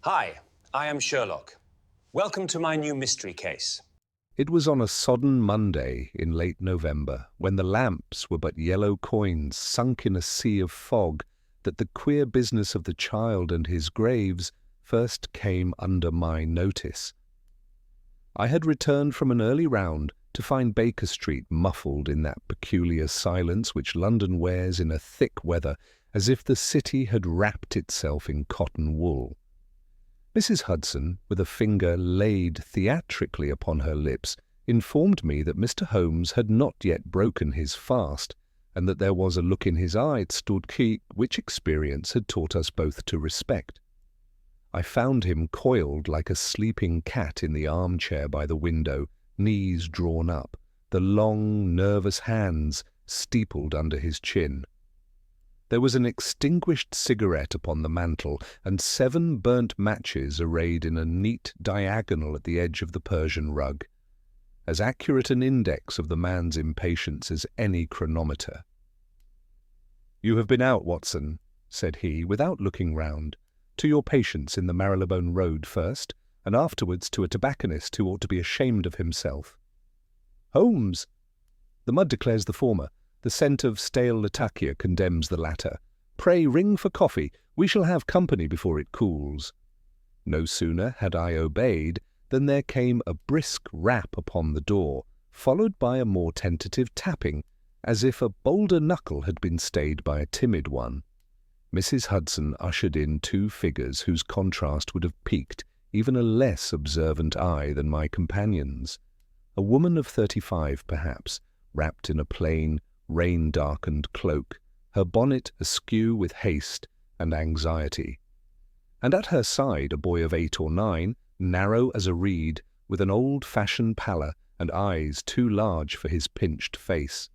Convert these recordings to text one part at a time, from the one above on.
Hi, I am Sherlock. Welcome to my new mystery case. It was on a sodden Monday in late November, when the lamps were but yellow coins sunk in a sea of fog, that the queer business of the child and his graves first came under my notice. I had returned from an early round to find Baker Street muffled in that peculiar silence which London wears in a thick weather, as if the city had wrapped itself in cotton wool. Mrs. Hudson, with a finger laid theatrically upon her lips, informed me that Mr. Holmes had not yet broken his fast, and that there was a look in his eye at Studke which experience had taught us both to respect. I found him coiled like a sleeping cat in the armchair by the window, knees drawn up, the long, nervous hands steepled under his chin. There was an extinguished cigarette upon the mantel, and 7 burnt matches arrayed in a neat diagonal at the edge of the Persian rug, as accurate an index of the man's impatience as any chronometer. "You have been out, Watson," said he, without looking round, "to your patients in the Marylebone Road first, and afterwards to a tobacconist who ought to be ashamed of himself." "Holmes!" "The mud declares the former. The scent of stale Latakia condemns the latter. Pray ring for coffee. We shall have company before it cools." No sooner had I obeyed than there came a brisk rap upon the door, followed by a more tentative tapping, as if a bolder knuckle had been stayed by a timid one. Mrs. Hudson ushered in 2 figures whose contrast would have piqued even a less observant eye than my companion's. A woman of 35, perhaps, wrapped in a plain, rain-darkened cloak, her bonnet askew with haste and anxiety. And at her side a boy of 8 or 9, narrow as a reed, with an old-fashioned pallor and eyes too large for his pinched face.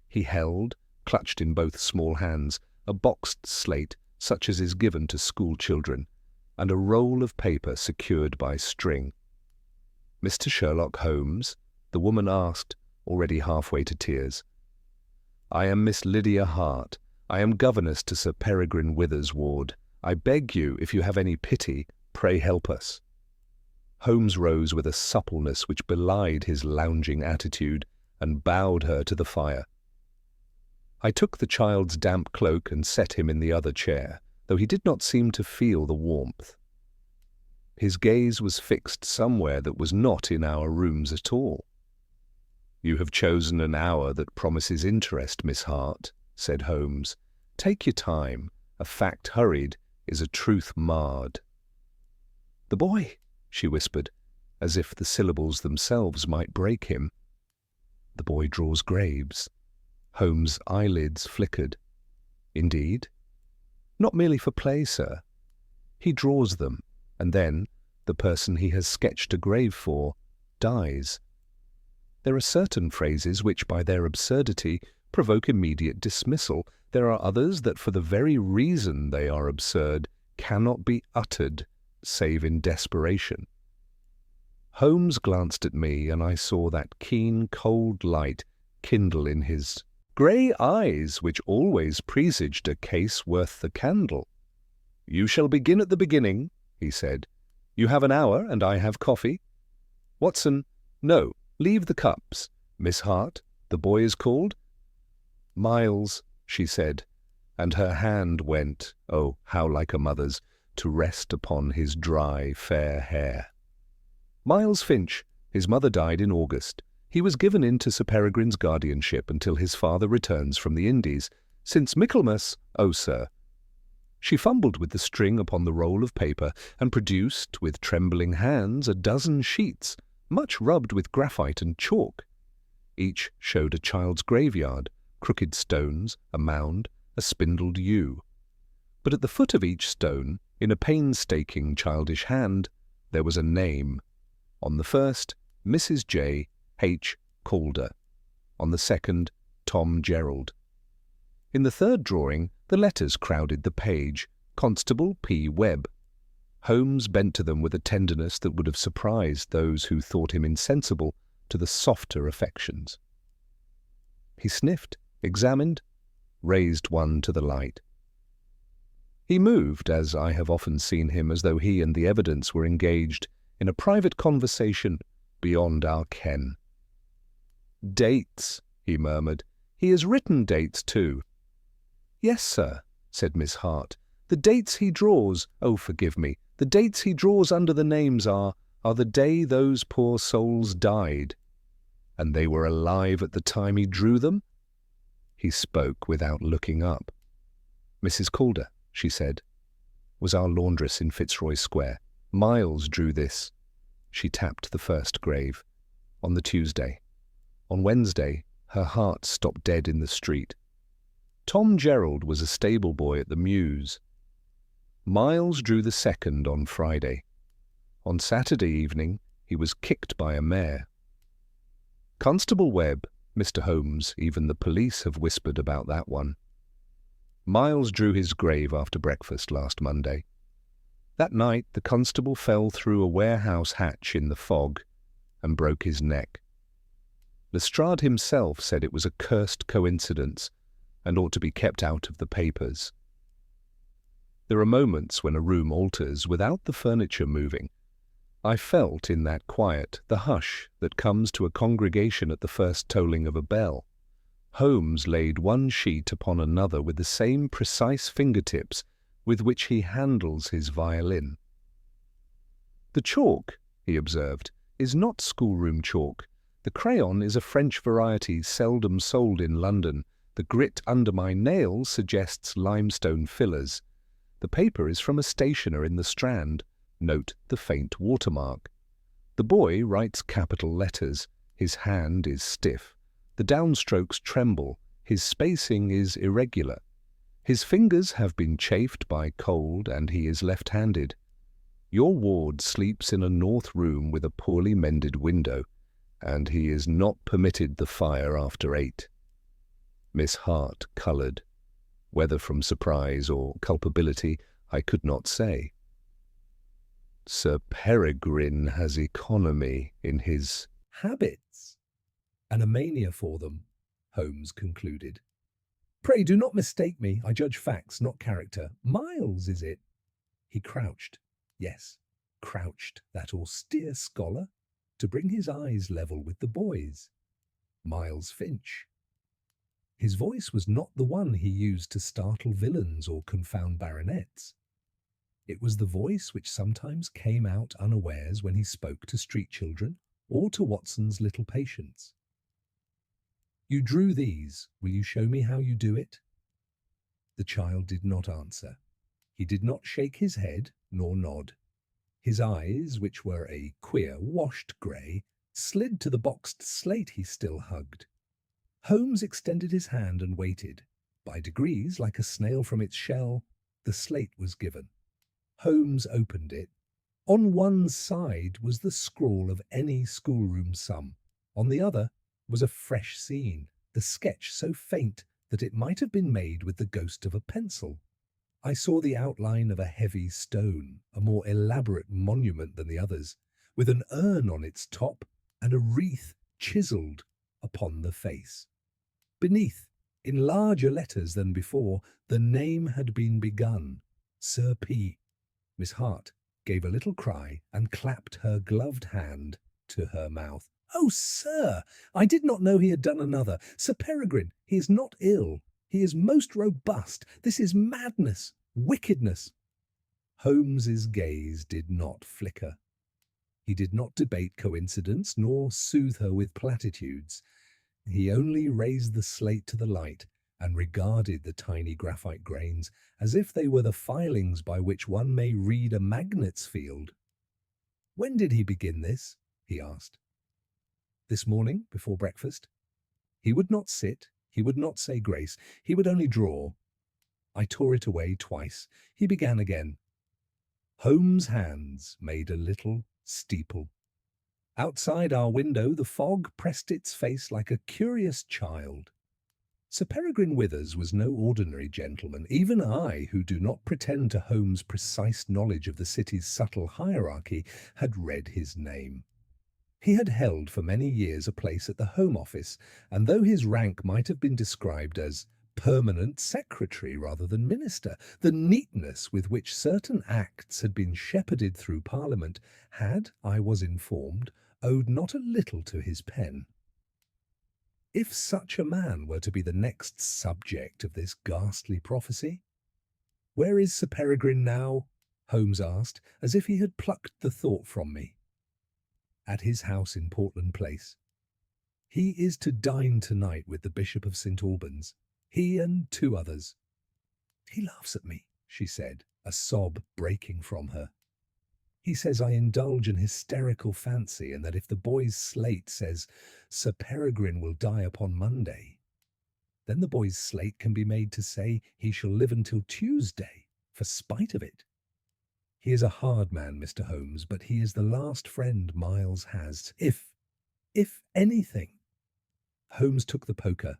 He held, clutched in both small hands, a boxed slate such as is given to school-children, and a roll of paper secured by string. "Mr. Sherlock Holmes?" the woman asked, already halfway to tears. "I am Miss Lydia Hart. I am governess to Sir Peregrine Wither's ward. I beg you, if you have any pity, pray help us." Holmes rose with a suppleness which belied his lounging attitude, and bowed her to the fire. I took the child's damp cloak and set him in the other chair, though he did not seem to feel the warmth. His gaze was fixed somewhere that was not in our rooms at all. "You have chosen an hour that promises interest, Miss Hart," said Holmes. "Take your time. A fact hurried is a truth marred." "The boy," she whispered, as if the syllables themselves might break him. "The boy draws graves." Holmes' eyelids flickered. "Indeed?" "Not merely for play, sir. He draws them, and then the person he has sketched a grave for dies. There are certain phrases which, by their absurdity, provoke immediate dismissal. There are others that, for the very reason they are absurd, cannot be uttered save in desperation." Holmes glanced at me, and I saw that keen, cold light kindle in his grey eyes which always presaged a case worth the candle. "You shall begin at the beginning," he said. "You have an hour, and I have coffee. Watson, no. Leave the cups. Miss Hart, the boy is called?" "Miles," she said, and her hand went, oh, how like a mother's, to rest upon his dry, fair hair. "Miles Finch. His mother died in August. He was given in to Sir Peregrine's guardianship until his father returns from the Indies. Since Michaelmas, oh, sir." She fumbled with the string upon the roll of paper and produced, with trembling hands, a dozen sheets, much rubbed with graphite and chalk. Each showed a child's graveyard, crooked stones, a mound, a spindled yew. But at the foot of each stone, in a painstaking childish hand, there was a name. On the first, Mrs. J. H. Calder. On the second, Tom Gerald. In the third drawing, the letters crowded the page. Constable P. Webb. Holmes bent to them with a tenderness that would have surprised those who thought him insensible to the softer affections. He sniffed, examined, raised one to the light. He moved, as I have often seen him, as though he and the evidence were engaged in a private conversation beyond our ken. "Dates," he murmured. "He has written dates too." "Yes, sir," said Miss Hart. "The dates he draws, oh, forgive me, the dates he draws under the names are the day those poor souls died." "And they were alive at the time he drew them?" He spoke without looking up. "Mrs. Calder," she said, "was our laundress in Fitzroy Square. Miles drew this." She tapped the first grave. "On the Tuesday. On Wednesday, her heart stopped dead in the street. Tom Gerald was a stable boy at the Mews. Miles drew the second on Friday. On Saturday evening, he was kicked by a mare. Constable Webb, Mr. Holmes, even the police have whispered about that one. Miles drew his grave after breakfast last Monday. That night the constable fell through a warehouse hatch in the fog and broke his neck. Lestrade himself said it was a cursed coincidence and ought to be kept out of the papers. There are moments when a room alters without the furniture moving. I felt in that quiet the hush that comes to a congregation at the first tolling of a bell. Holmes laid one sheet upon another with the same precise fingertips with which he handles his violin. "The chalk," he observed, "is not schoolroom chalk. The crayon is a French variety seldom sold in London. The grit under my nail suggests limestone fillers. The paper is from a stationer in the Strand. Note the faint watermark. The boy writes capital letters. His hand is stiff. The downstrokes tremble. His spacing is irregular. His fingers have been chafed by cold, and he is left-handed. Your ward sleeps in a north room with a poorly mended window, and he is not permitted the fire after 8. Miss Hart coloured. Whether from surprise or culpability, I could not say. "Sir Peregrine has economy in his habits, and a mania for them," Holmes concluded. "Pray do not mistake me. I judge facts, not character. Miles, is it?" He crouched. Yes, crouched, that austere scholar, to bring his eyes level with the boy's. Miles Finch. His voice was not the one he used to startle villains or confound baronets. It was the voice which sometimes came out unawares when he spoke to street children or to Watson's little patients. "You drew these. Will you show me how you do it?" The child did not answer. He did not shake his head nor nod. His eyes, which were a queer washed grey, slid to the boxed slate he still hugged. Holmes extended his hand and waited. By degrees, like a snail from its shell, the slate was given. Holmes opened it. On one side was the scrawl of any schoolroom sum. On the other was a fresh scene, the sketch so faint that it might have been made with the ghost of a pencil. I saw the outline of a heavy stone, a more elaborate monument than the others, with an urn on its top and a wreath chiselled upon the face. Beneath, in larger letters than before, the name had been begun, Sir P. Miss Hart gave a little cry and clapped her gloved hand to her mouth. "Oh, sir, I did not know he had done another. Sir Peregrine, he is not ill. He is most robust. This is madness, wickedness." Holmes's gaze did not flicker. He did not debate coincidence nor soothe her with platitudes. He only raised the slate to the light and regarded the tiny graphite grains as if they were the filings by which one may read a magnet's field. "When did he begin this?" he asked. "This morning, before breakfast. He would not sit, he would not say grace, he would only draw. I tore it away twice. He began again." Holmes' hands made a little steeple. Outside our window the fog pressed its face like a curious child. Sir Peregrine Withers was no ordinary gentleman. Even I, who do not pretend to Holmes' precise knowledge of the city's subtle hierarchy, had read his name. He had held for many years a place at the Home Office, and though his rank might have been described as permanent secretary rather than minister. The neatness with which certain acts had been shepherded through Parliament had, I was informed, owed not a little to his pen. If such a man were to be the next subject of this ghastly prophecy? "Where is Sir Peregrine now?" Holmes asked, as if he had plucked the thought from me. "At his house in Portland Place. He is to dine tonight with the Bishop of St. Albans, he and 2 others. He laughs at me," she said, a sob breaking from her. "He says I indulge an hysterical fancy, and that if the boy's slate says Sir Peregrine will die upon Monday, then the boy's slate can be made to say he shall live until Tuesday, for spite of it. He is a hard man, Mr. Holmes, but he is the last friend Miles has, if anything." Holmes took the poker,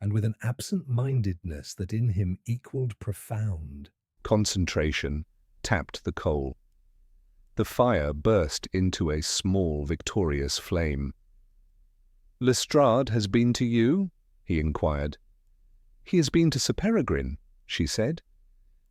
and with an absent-mindedness that in him equalled profound concentration, tapped the coal. The fire burst into a small, victorious flame. "Lestrade has been to you?" he inquired. "He has been to Sir Peregrine," she said.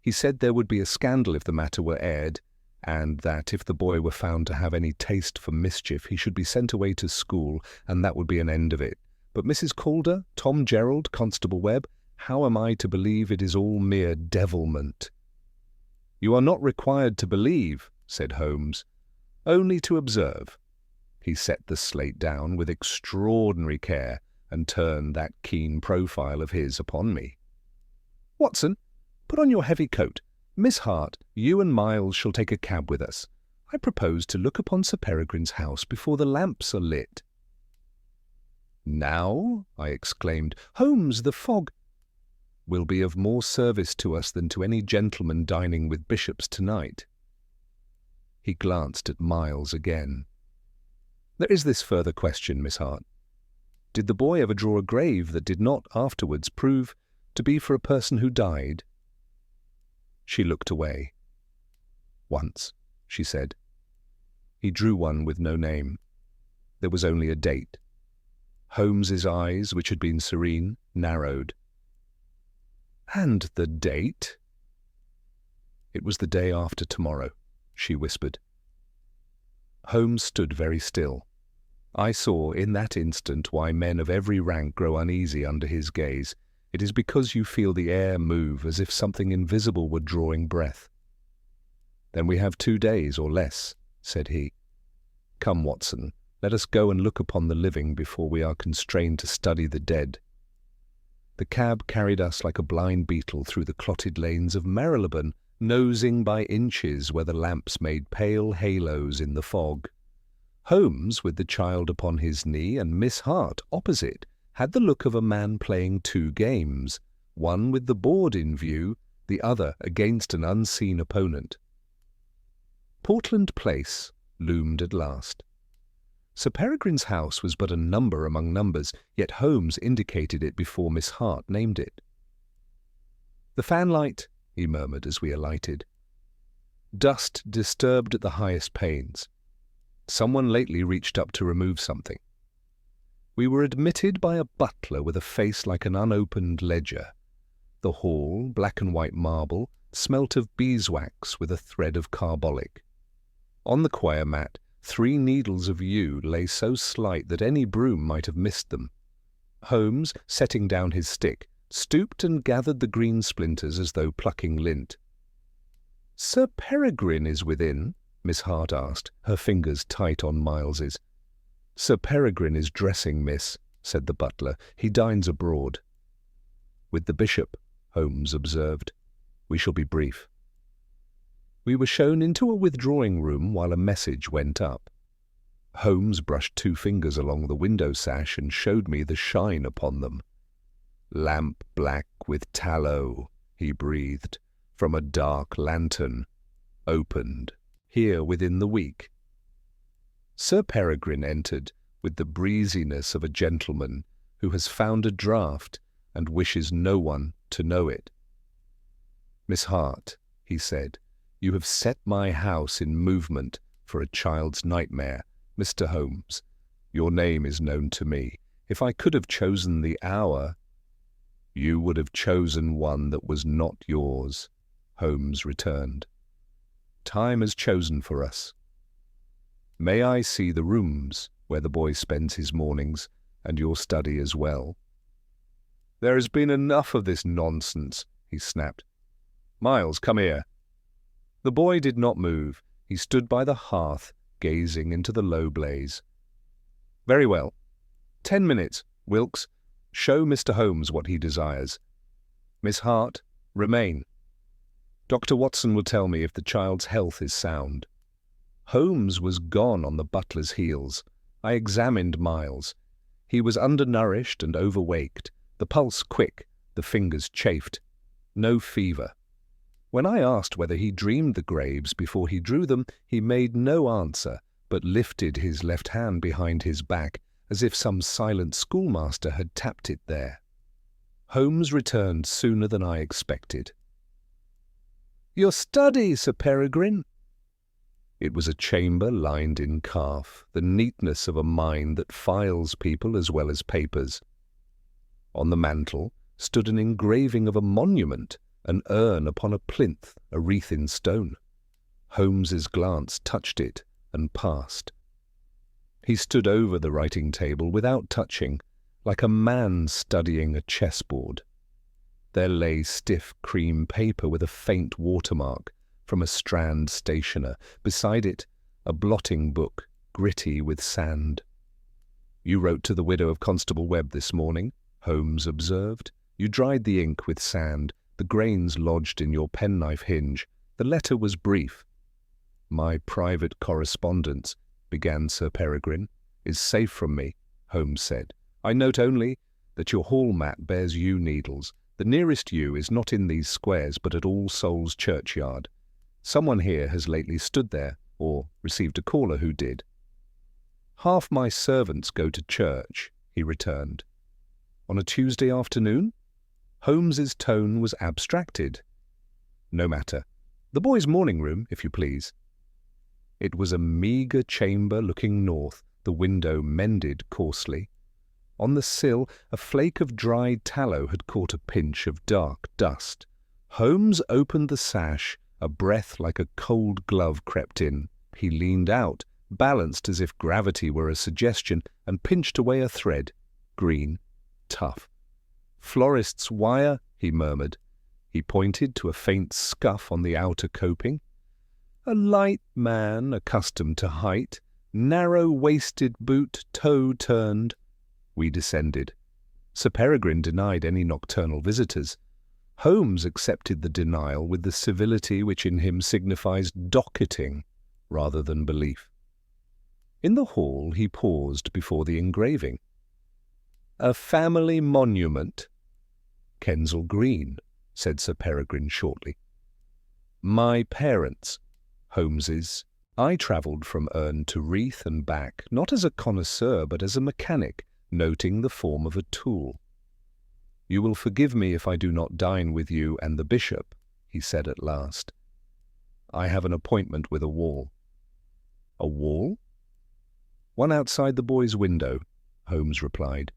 "He said there would be a scandal if the matter were aired, and that if the boy were found to have any taste for mischief, he should be sent away to school, and that would be an end of it. But Mrs. Calder, Tom Gerald, Constable Webb, how am I to believe it is all mere devilment?" "You are not required to believe," said Holmes, "only to observe." He set the slate down with extraordinary care and turned that keen profile of his upon me. "Watson, put on your heavy coat. Miss Hart, you and Miles shall take a cab with us. I propose to look upon Sir Peregrine's house before the lamps are lit." "Now?" I exclaimed. "Holmes, the fog—" "Will be of more service to us than to any gentleman dining with bishops tonight." He glanced at Miles again. "There is this further question, Miss Hart. Did the boy ever draw a grave that did not afterwards prove to be for a person who died?" She looked away. "Once," she said. "He drew one with no name. There was only a date." Holmes's eyes, which had been serene, narrowed. "And the date?" "It was the day after tomorrow," she whispered. Holmes stood very still. I saw in that instant why men of every rank grow uneasy under his gaze. It is because you feel the air move as if something invisible were drawing breath. "Then we have 2 days or less," said he. "Come, Watson, let us go and look upon the living before we are constrained to study the dead." The cab carried us like a blind beetle through the clotted lanes of Marylebone, nosing by inches where the lamps made pale halos in the fog. Holmes, with the child upon his knee, and Miss Hart opposite, had the look of a man playing 2 games, one with the board in view, the other against an unseen opponent. Portland Place loomed at last. Sir Peregrine's house was but a number among numbers, yet Holmes indicated it before Miss Hart named it. "The fanlight," he murmured as we alighted. "Dust disturbed at the highest panes. Someone lately reached up to remove something." We were admitted by a butler with a face like an unopened ledger. The hall, black and white marble, smelt of beeswax with a thread of carbolic. On the choir mat, 3 needles of yew lay so slight that any broom might have missed them. Holmes, setting down his stick, stooped and gathered the green splinters as though plucking lint. "Sir Peregrine is within?" Miss Hart asked, her fingers tight on Miles's. "Sir Peregrine is dressing, miss," said the butler. "He dines abroad." "With the bishop," Holmes observed. "We shall be brief." We were shown into a withdrawing-room while a message went up. Holmes brushed 2 fingers along the window sash and showed me the shine upon them. "Lamp black with tallow," he breathed, "from a dark lantern. Opened here within the week." Sir Peregrine entered with the breeziness of a gentleman who has found a draught and wishes no one to know it. "Miss Hart," he said, "you have set my house in movement for a child's nightmare. Mr. Holmes, your name is known to me. If I could have chosen the hour—" You would have chosen one that was not yours, Holmes returned. Time has chosen for us. May I see the rooms where the boy spends his mornings, and your study as well? There has been enough of this nonsense, he snapped. Miles, come here. The boy did not move. He stood by the hearth, gazing into the low blaze. Very well. 10 minutes, Wilkes. Show Mr. Holmes what he desires. Miss Hart, remain. Dr. Watson will tell me if the child's health is sound. Holmes was gone on the butler's heels. I examined Miles. He was undernourished and overwaked, the pulse quick, the fingers chafed. No fever. When I asked whether he dreamed the graves before he drew them, he made no answer, but lifted his left hand behind his back, as if some silent schoolmaster had tapped it there. Holmes returned sooner than I expected. Your study, Sir Peregrine? It was a chamber lined in calf, the neatness of a mine that files people as well as papers. On the mantel stood an engraving of a monument, an urn upon a plinth, a wreath in stone. Holmes's glance touched it and passed. He stood over the writing table without touching, like a man studying a chessboard. There lay stiff cream paper with a faint watermark from a Strand stationer. Beside it, a blotting book, gritty with sand. You wrote to the widow of Constable Webb this morning, Holmes observed. You dried the ink with sand, the grains lodged in your penknife hinge. The letter was brief. My private correspondence, began Sir Peregrine, is safe from me, Holmes said. I note only that your hall mat bears yew needles. The nearest yew is not in these squares, but at All Souls churchyard. Someone here has lately stood there, or received a caller who did. Half my servants go to church, he returned. On a Tuesday afternoon? Holmes's tone was abstracted. No matter. The boy's morning room, if you please. It was a meagre chamber looking north, the window mended coarsely. On the sill, a flake of dried tallow had caught a pinch of dark dust. Holmes opened the sash. A breath like a cold glove crept in. He leaned out, balanced as if gravity were a suggestion, and pinched away a thread. Green, tough. Florist's wire, he murmured. He pointed to a faint scuff on the outer coping. A light man, accustomed to height, narrow-waisted boot, toe turned. We descended. Sir Peregrine denied any nocturnal visitors. Holmes accepted the denial with the civility which in him signifies docketing rather than belief. In the hall he paused before the engraving. A family monument? Kensal Green, said Sir Peregrine shortly. My parents, Holmes's. I travelled from urn to wreath and back, not as a connoisseur but as a mechanic, noting the form of a tool. You will forgive me if I do not dine with you and the bishop, he said at last. I have an appointment with a wall. A wall? One outside the boy's window, Holmes replied.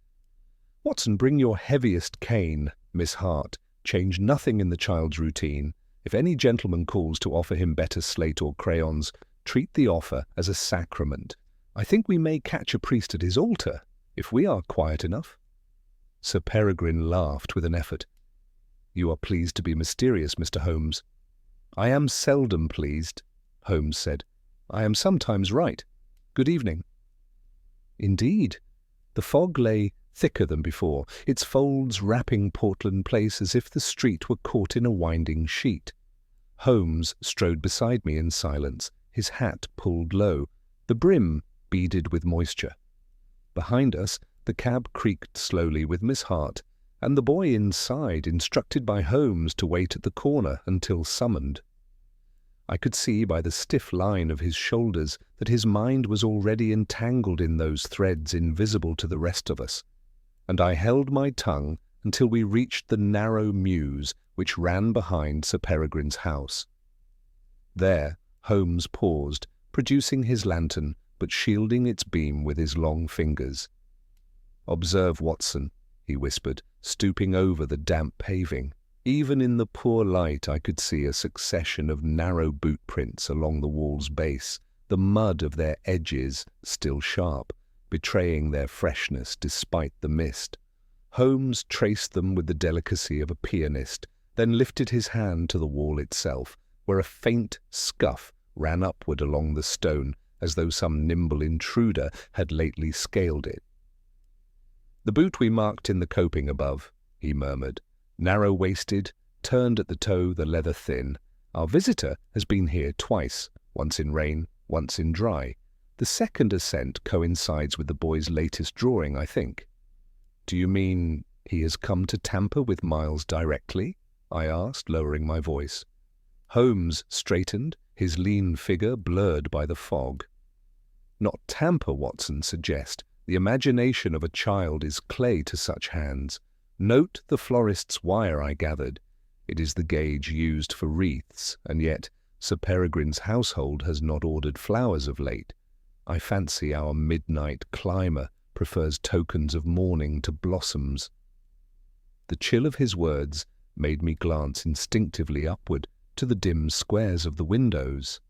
Watson, bring your heaviest cane, Miss Hart. Change nothing in the child's routine. If any gentleman calls to offer him better slate or crayons, treat the offer as a sacrament. I think we may catch a priest at his altar, if we are quiet enough. Sir Peregrine laughed with an effort. You are pleased to be mysterious, Mr. Holmes. I am seldom pleased, Holmes said. I am sometimes right. Good evening. Indeed. The fog lay thicker than before, its folds wrapping Portland Place as if the street were caught in a winding sheet. Holmes strode beside me in silence, his hat pulled low, the brim beaded with moisture. Behind us, the cab creaked slowly with Miss Hart, and the boy inside instructed by Holmes to wait at the corner until summoned. I could see by the stiff line of his shoulders that his mind was already entangled in those threads invisible to the rest of us, and I held my tongue until we reached the narrow mews which ran behind Sir Peregrine's house. There Holmes paused, producing his lantern, but shielding its beam with his long fingers. Observe, Watson, he whispered, stooping over the damp paving. Even in the poor light I could see a succession of narrow boot prints along the wall's base, the mud of their edges still sharp, betraying their freshness despite the mist. Holmes traced them with the delicacy of a pianist, then lifted his hand to the wall itself, where a faint scuff ran upward along the stone, as though some nimble intruder had lately scaled it. "The boot we marked in the coping above," he murmured. "Narrow-waisted, turned at the toe, the leather thin. Our visitor has been here twice, once in rain, once in dry. The second ascent coincides with the boy's latest drawing, I think." "Do you mean he has come to tamper with Miles directly?" I asked, lowering my voice. Holmes straightened, his lean figure blurred by the fog. "Not tamper, Watson, suggest. The imagination of a child is clay to such hands. Note the florist's wire I gathered. It is the gauge used for wreaths, and yet Sir Peregrine's household has not ordered flowers of late. I fancy our midnight climber prefers tokens of mourning to blossoms." The chill of his words made me glance instinctively upward to the dim squares of the windows.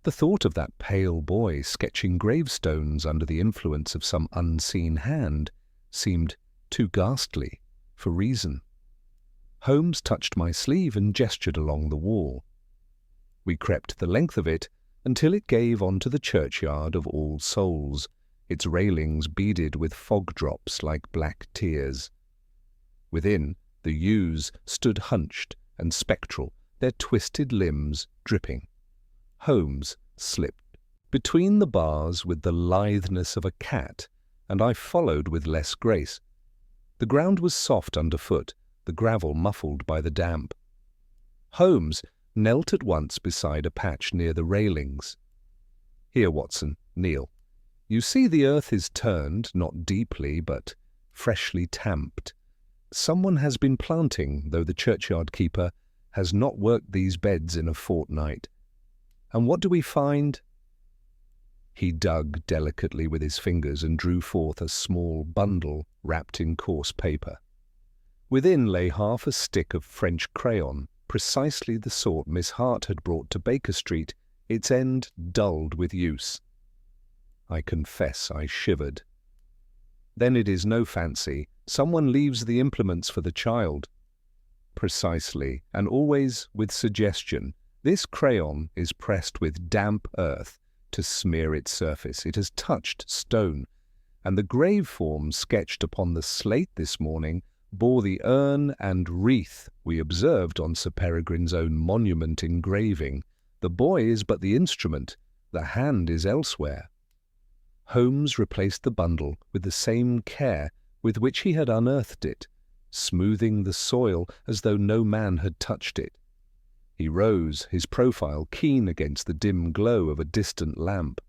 The thought of that pale boy sketching gravestones under the influence of some unseen hand seemed too ghastly for reason. Holmes touched my sleeve and gestured along the wall. We crept the length of it until it gave onto the churchyard of All Souls, its railings beaded with fog drops like black tears. Within, the yews stood hunched and spectral, their twisted limbs dripping. Holmes slipped between the bars with the litheness of a cat, and I followed with less grace. The ground was soft underfoot, the gravel muffled by the damp. Holmes knelt at once beside a patch near the railings. "Here, Watson, kneel. You see the earth is turned, not deeply, but freshly tamped. Someone has been planting, though the churchyard keeper has not worked these beds in a fortnight. And what do we find?" He dug delicately with his fingers and drew forth a small bundle wrapped in coarse paper. Within lay half a stick of French crayon, precisely the sort Miss Hart had brought to Baker Street, its end dulled with use. I confess I shivered. "Then it is no fancy. Someone leaves the implements for the child." "Precisely, and always with suggestion. This crayon is pressed with damp earth to smear its surface. It has touched stone, and the grave form sketched upon the slate this morning bore the urn and wreath we observed on Sir Peregrine's own monument engraving. The boy is but the instrument, the hand is elsewhere." Holmes replaced the bundle with the same care with which he had unearthed it, smoothing the soil as though no man had touched it. He rose, his profile keen against the dim glow of a distant lamp.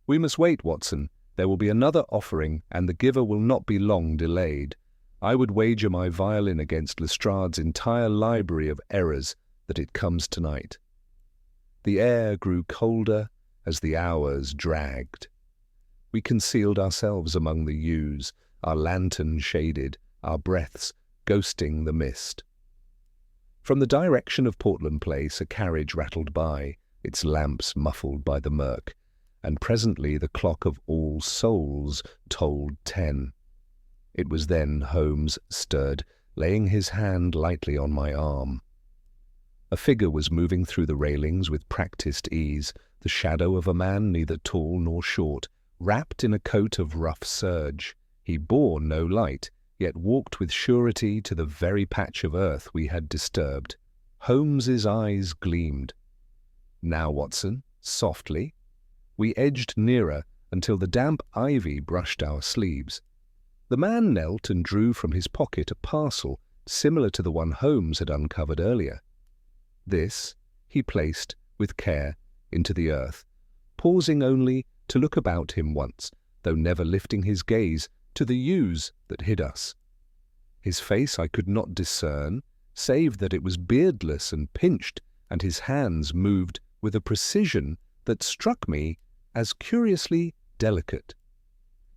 "We must wait, Watson. There will be another offering, and the giver will not be long delayed. I would wager my violin against Lestrade's entire library of errors that it comes tonight." The air grew colder as the hours dragged. We concealed ourselves among the yews, our lantern shaded, our breaths ghosting the mist. From the direction of Portland Place a carriage rattled by, its lamps muffled by the murk, and presently the clock of All Souls tolled 10. It was then Holmes stirred, laying his hand lightly on my arm. A figure was moving through the railings with practised ease, the shadow of a man neither tall nor short, wrapped in a coat of rough serge. He bore no light, yet walked with surety to the very patch of earth we had disturbed. Holmes's eyes gleamed. "Now, Watson, softly." We edged nearer until the damp ivy brushed our sleeves. The man knelt and drew from his pocket a parcel similar to the one Holmes had uncovered earlier. This he placed with care into the earth, pausing only to look about him once, though never lifting his gaze to the yews that hid us. His face I could not discern, save that it was beardless and pinched, and his hands moved with a precision that struck me as curiously delicate.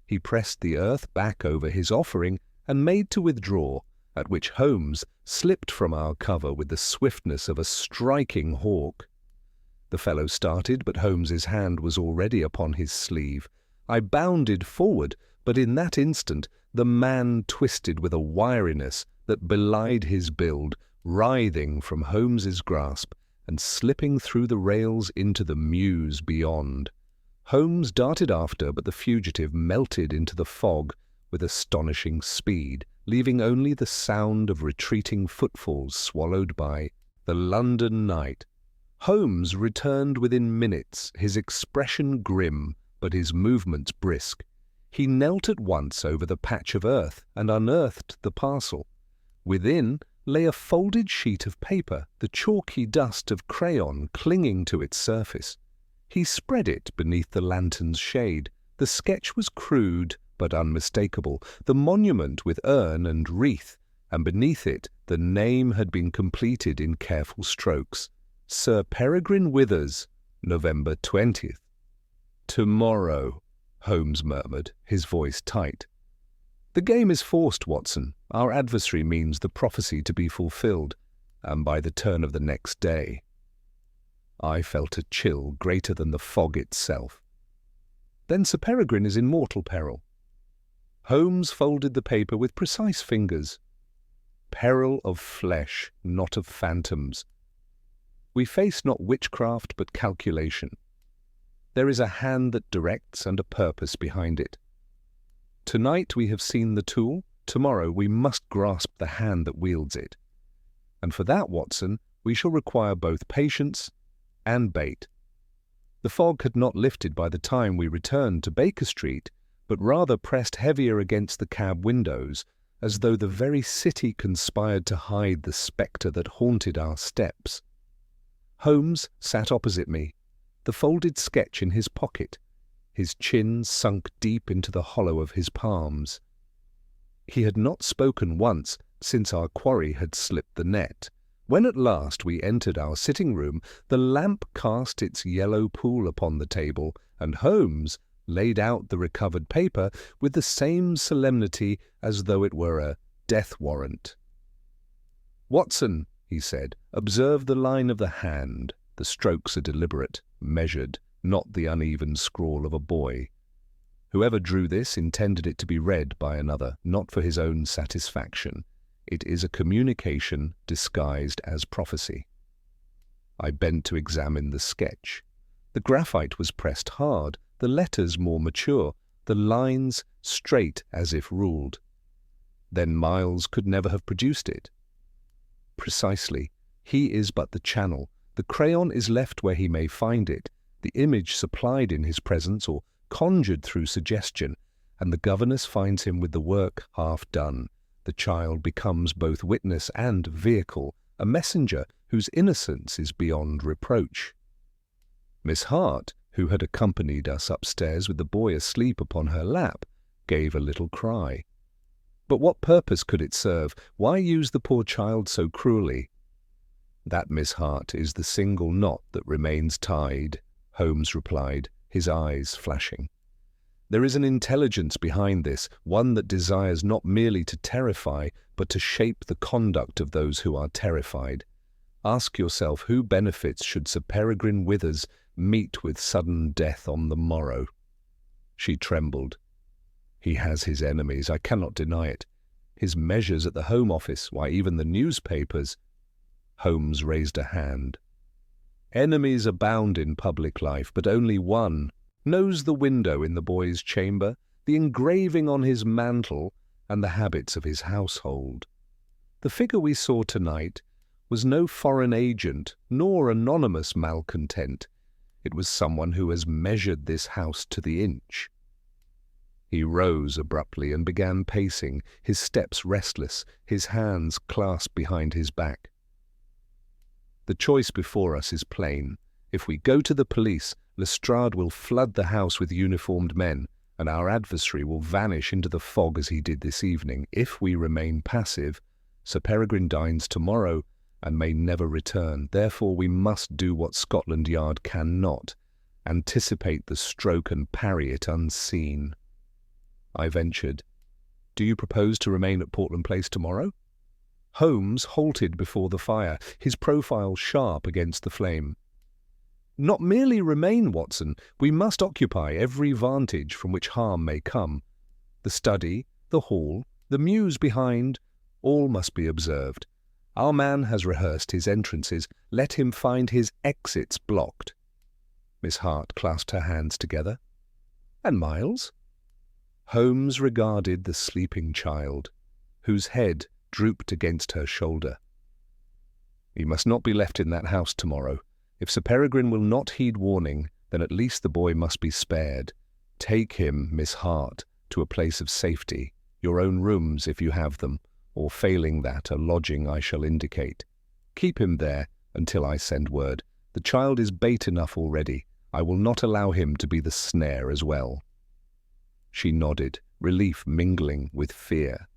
He pressed the earth back over his offering and made to withdraw, at which Holmes slipped from our cover with the swiftness of a striking hawk. The fellow started, but Holmes's hand was already upon his sleeve. I bounded forward, but in that instant the man twisted with a wiriness that belied his build, writhing from Holmes's grasp and slipping through the rails into the mews beyond. Holmes darted after, but the fugitive melted into the fog with astonishing speed, leaving only the sound of retreating footfalls swallowed by the London night. Holmes returned within minutes, his expression grim, but his movements brisk. He knelt at once over the patch of earth and unearthed the parcel. Within lay a folded sheet of paper, the chalky dust of crayon clinging to its surface. He spread it beneath the lantern's shade. The sketch was crude but unmistakable, the monument with urn and wreath, and beneath it the name had been completed in careful strokes. Sir Peregrine Withers, November 20th. "Tomorrow," Holmes murmured, his voice tight. "The game is forced, Watson. Our adversary means the prophecy to be fulfilled, and by the turn of the next day." I felt a chill greater than the fog itself. "Then Sir Peregrine is in mortal peril." Holmes folded the paper with precise fingers. "Peril of flesh, not of phantoms. We face not witchcraft but calculation. There is a hand that directs and a purpose behind it. Tonight we have seen the tool, tomorrow we must grasp the hand that wields it. And for that, Watson, we shall require both patience and bait." The fog had not lifted by the time we returned to Baker Street, but rather pressed heavier against the cab windows, as though the very city conspired to hide the spectre that haunted our steps. Holmes sat opposite me, the folded sketch in his pocket, his chin sunk deep into the hollow of his palms. He had not spoken once since our quarry had slipped the net. When at last we entered our sitting room, the lamp cast its yellow pool upon the table, and Holmes laid out the recovered paper with the same solemnity as though it were a death warrant. "Watson," he said, "observe the line of the hand. The strokes are deliberate, measured, not the uneven scrawl of a boy. Whoever drew this intended it to be read by another, not for his own satisfaction. It is a communication disguised as prophecy." I bent to examine the sketch. The graphite was pressed hard, the letters more mature, the lines straight as if ruled. Then Miles could never have produced it. Precisely. He is but the channel. The crayon is left where he may find it, the image supplied in his presence or conjured through suggestion, and the governess finds him with the work half done. The child becomes both witness and vehicle, a messenger whose innocence is beyond reproach. Miss Hart, who had accompanied us upstairs with the boy asleep upon her lap, gave a little cry. But what purpose could it serve? Why use the poor child so cruelly? "That, Miss Hart, is the single knot that remains tied," Holmes replied, his eyes flashing. "There is an intelligence behind this, one that desires not merely to terrify, but to shape the conduct of those who are terrified. Ask yourself who benefits should Sir Peregrine Withers meet with sudden death on the morrow." She trembled. "He has his enemies, I cannot deny it. His measures at the Home Office, why, even the newspapers—" Holmes raised a hand. "Enemies abound in public life, but only one knows the window in the boy's chamber, the engraving on his mantle, and the habits of his household. The figure we saw tonight was no foreign agent, nor anonymous malcontent. It was someone who has measured this house to the inch." He rose abruptly and began pacing, his steps restless, his hands clasped behind his back. "The choice before us is plain. If we go to the police, Lestrade will flood the house with uniformed men, and our adversary will vanish into the fog as he did this evening. If we remain passive, Sir Peregrine dines tomorrow and may never return. Therefore we must do what Scotland Yard cannot, anticipate the stroke and parry it unseen." I ventured, Do you propose to remain at Portland Place tomorrow?" Holmes halted before the fire, his profile sharp against the flame. "Not merely remain, Watson. We must occupy every vantage from which harm may come. The study, the hall, the mews behind, all must be observed. Our man has rehearsed his entrances. Let him find his exits blocked." Miss Hart clasped her hands together. "And Miles?" Holmes regarded the sleeping child, whose head drooped against her shoulder. "He must not be left in that house tomorrow. If Sir Peregrine will not heed warning, then at least the boy must be spared. Take him, Miss Hart, to a place of safety, your own rooms if you have them, or failing that, a lodging I shall indicate. Keep him there until I send word. The child is bait enough already. I will not allow him to be the snare as well." She nodded, relief mingling with fear,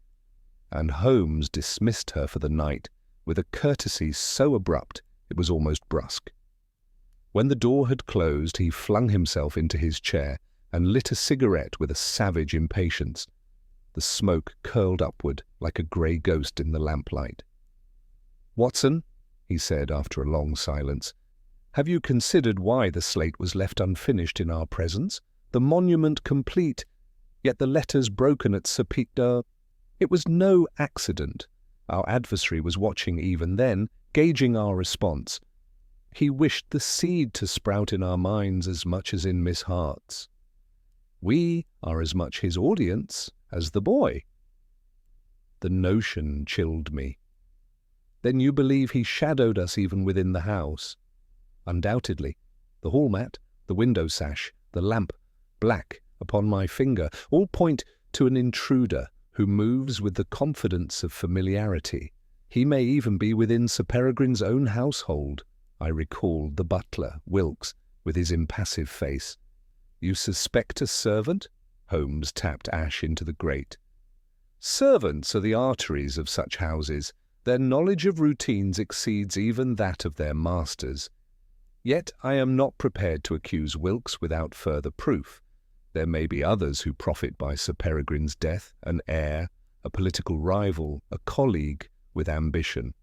and Holmes dismissed her for the night with a courtesy so abrupt it was almost brusque. When the door had closed, he flung himself into his chair and lit a cigarette with a savage impatience. The smoke curled upward like a grey ghost in the lamplight. "Watson," he said after a long silence, "have you considered why the slate was left unfinished in our presence, the monument complete, yet the letters broken at Sir Peter? It was no accident. Our adversary was watching even then, gauging our response. He wished the seed to sprout in our minds as much as in Miss Hart's. We are as much his audience as the boy." The notion chilled me. "Then you believe he shadowed us even within the house?" "Undoubtedly. The hall mat, the window sash, the lamp, black upon my finger, all point to an intruder who moves with the confidence of familiarity. He may even be within Sir Peregrine's own household." I recalled the butler, Wilkes, with his impassive face. "You suspect a servant?" Holmes tapped ash into the grate. "Servants are the arteries of such houses. Their knowledge of routines exceeds even that of their masters. Yet I am not prepared to accuse Wilkes without further proof. There may be others who profit by Sir Peregrine's death, an heir, a political rival, a colleague with ambition.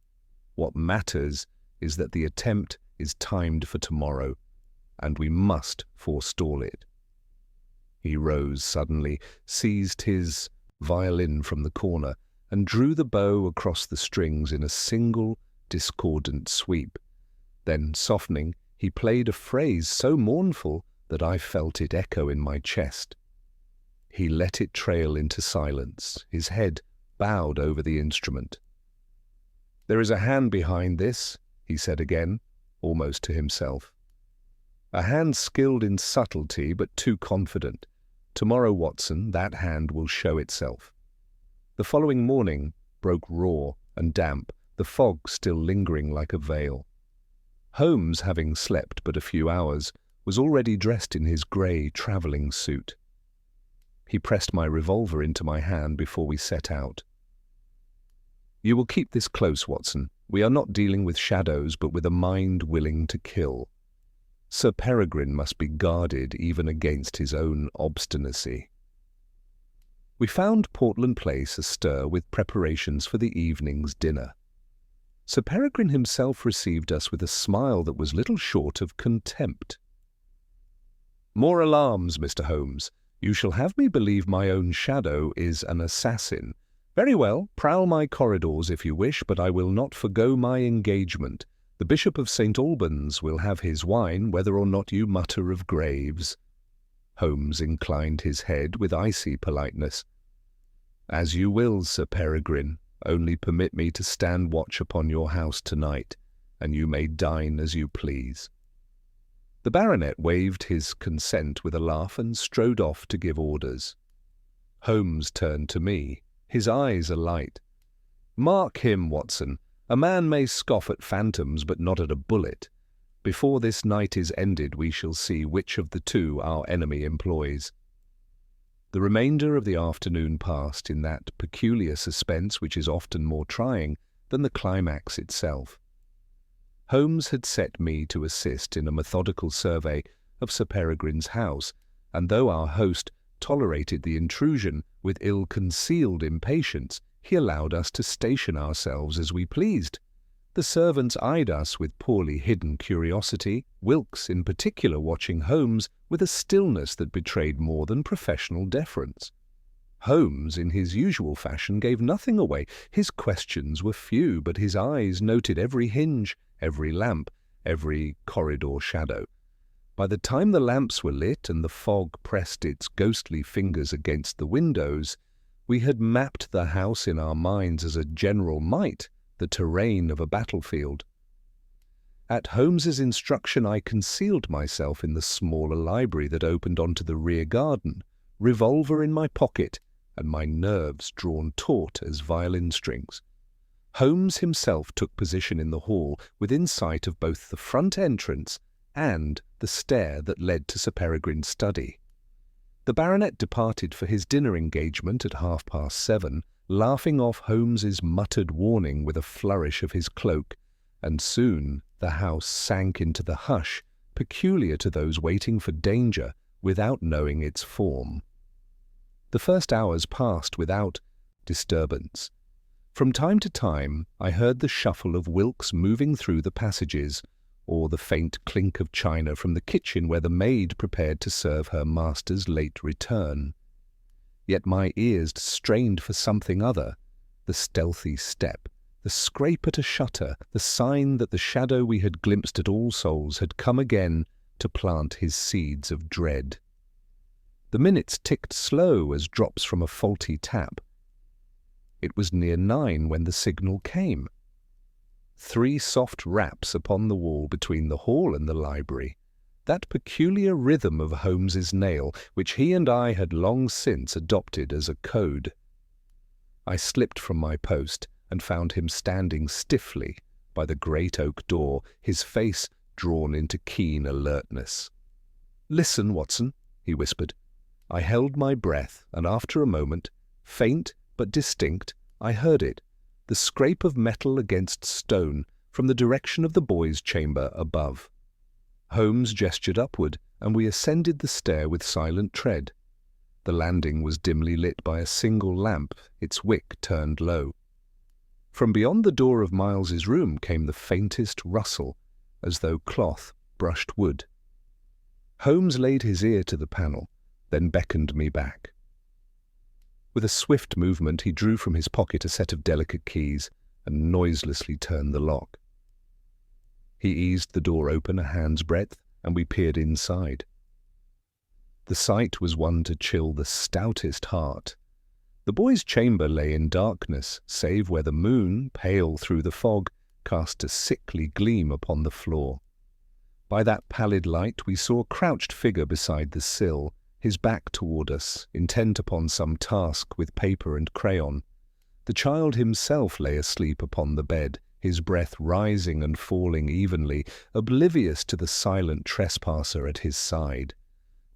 What matters is that the attempt is timed for tomorrow, and we must forestall it." He rose suddenly, seized his violin from the corner, and drew the bow across the strings in a single, discordant sweep. Then, softening, he played a phrase so mournful that I felt it echo in my chest. He let it trail into silence, his head bowed over the instrument. "There is a hand behind this," he said again, almost to himself. "A hand skilled in subtlety, but too confident. Tomorrow, Watson, that hand will show itself." The following morning broke raw and damp, the fog still lingering like a veil. Holmes, having slept but a few hours, was already dressed in his grey travelling suit. He pressed my revolver into my hand before we set out. "You will keep this close, Watson. We are not dealing with shadows, but with a mind willing to kill. Sir Peregrine must be guarded even against his own obstinacy." We found Portland Place astir with preparations for the evening's dinner. Sir Peregrine himself received us with a smile that was little short of contempt. "More alarms, Mr. Holmes. You shall have me believe my own shadow is an assassin. Very well, prowl my corridors if you wish, but I will not forgo my engagement. The Bishop of St. Albans will have his wine, whether or not you mutter of graves." Holmes inclined his head with icy politeness. "As you will, Sir Peregrine. Only permit me to stand watch upon your house tonight, and you may dine as you please." The baronet waved his consent with a laugh and strode off to give orders. Holmes turned to me, his eyes alight. "Mark him, Watson. A man may scoff at phantoms, but not at a bullet. Before this night is ended, we shall see which of the two our enemy employs." The remainder of the afternoon passed in that peculiar suspense which is often more trying than the climax itself. Holmes had set me to assist in a methodical survey of Sir Peregrine's house, and though our host tolerated the intrusion with ill-concealed impatience, he allowed us to station ourselves as we pleased. The servants eyed us with poorly hidden curiosity, Wilkes in particular watching Holmes with a stillness that betrayed more than professional deference. Holmes, in his usual fashion, gave nothing away. His questions were few, but his eyes noted every hinge, every lamp, every corridor shadow. By the time the lamps were lit and the fog pressed its ghostly fingers against the windows, we had mapped the house in our minds as a general might the terrain of a battlefield. At Holmes's instruction, I concealed myself in the smaller library that opened onto the rear garden, revolver in my pocket, and my nerves drawn taut as violin strings. Holmes himself took position in the hall within sight of both the front entrance and the stair that led to Sir Peregrine's study. The baronet departed for his dinner engagement at 7:30, laughing off Holmes's muttered warning with a flourish of his cloak, and soon the house sank into the hush peculiar to those waiting for danger without knowing its form. The first hours passed without disturbance. From time to time I heard the shuffle of Wilkes moving through the passages, or the faint clink of china from the kitchen where the maid prepared to serve her master's late return. Yet my ears strained for something other, the stealthy step, the scrape at a shutter, the sign that the shadow we had glimpsed at All Souls had come again to plant his seeds of dread. The minutes ticked slow as drops from a faulty tap. It was near 9 when the signal came. 3 soft raps upon the wall between the hall and the library, that peculiar rhythm of Holmes's nail which he and I had long since adopted as a code. I slipped from my post and found him standing stiffly by the great oak door, his face drawn into keen alertness. "Listen, Watson," he whispered. I held my breath, and after a moment, faint but distinct, I heard it, the scrape of metal against stone from the direction of the boys' chamber above. Holmes gestured upward, and we ascended the stair with silent tread. The landing was dimly lit by a single lamp, its wick turned low. From beyond the door of Miles's room came the faintest rustle, as though cloth brushed wood. Holmes laid his ear to the panel, then beckoned me back. With a swift movement he drew from his pocket a set of delicate keys and noiselessly turned the lock. He eased the door open a hand's breadth, and we peered inside. The sight was one to chill the stoutest heart. The boys' chamber lay in darkness, save where the moon, pale through the fog, cast a sickly gleam upon the floor. By that pallid light we saw a crouched figure beside the sill, his back toward us, intent upon some task with paper and crayon. The child himself lay asleep upon the bed, his breath rising and falling evenly, oblivious to the silent trespasser at his side.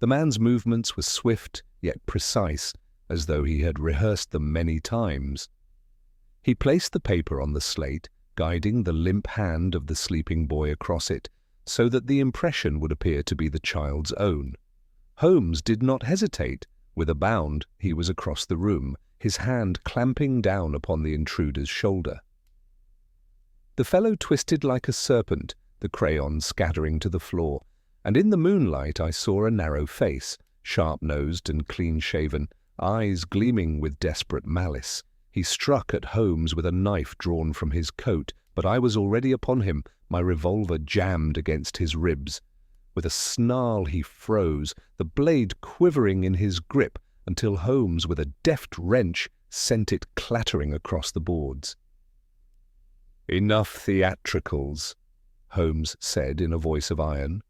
The man's movements were swift yet precise, as though he had rehearsed them many times. He placed the paper on the slate, guiding the limp hand of the sleeping boy across it, so that the impression would appear to be the child's own. Holmes did not hesitate. With a bound, he was across the room, his hand clamping down upon the intruder's shoulder. The fellow twisted like a serpent, the crayon scattering to the floor, and in the moonlight I saw a narrow face, sharp-nosed and clean-shaven, eyes gleaming with desperate malice. He struck at Holmes with a knife drawn from his coat, but I was already upon him, my revolver jammed against his ribs. With a snarl he froze, the blade quivering in his grip, until Holmes, with a deft wrench, sent it clattering across the boards. "Enough theatricals," Holmes said in a voice of iron.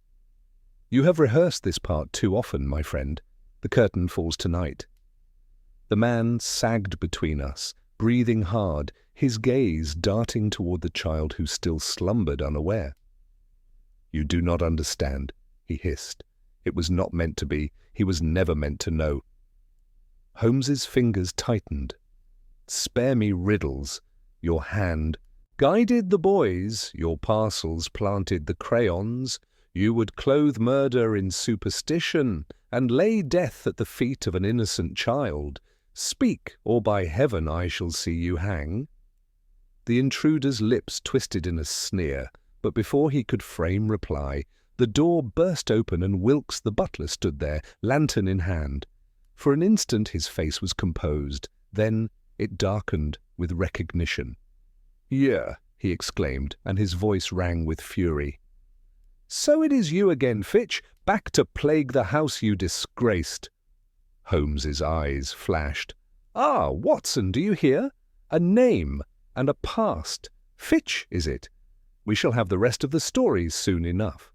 "You have rehearsed this part too often, my friend. The curtain falls tonight." The man sagged between us, breathing hard, his gaze darting toward the child who still slumbered unaware. "You do not understand," he hissed. "It was not meant to be. He was never meant to know." Holmes's fingers tightened. "Spare me riddles. Your hand guided the boys, your parcels planted the crayons, You would clothe murder in superstition, and lay death at the feet of an innocent child. Speak, or by heaven I shall see you hang." The intruder's lips twisted in a sneer, but before he could frame reply, the door burst open and Wilkes the butler stood there, lantern in hand. For an instant his face was composed, then it darkened with recognition. "Yeah," he exclaimed, and his voice rang with fury. "So it is you again, Fitch, back to plague the house you disgraced." Holmes's eyes flashed. "Ah, Watson, do you hear? A name and a past. Fitch, is it? We shall have the rest of the stories soon enough."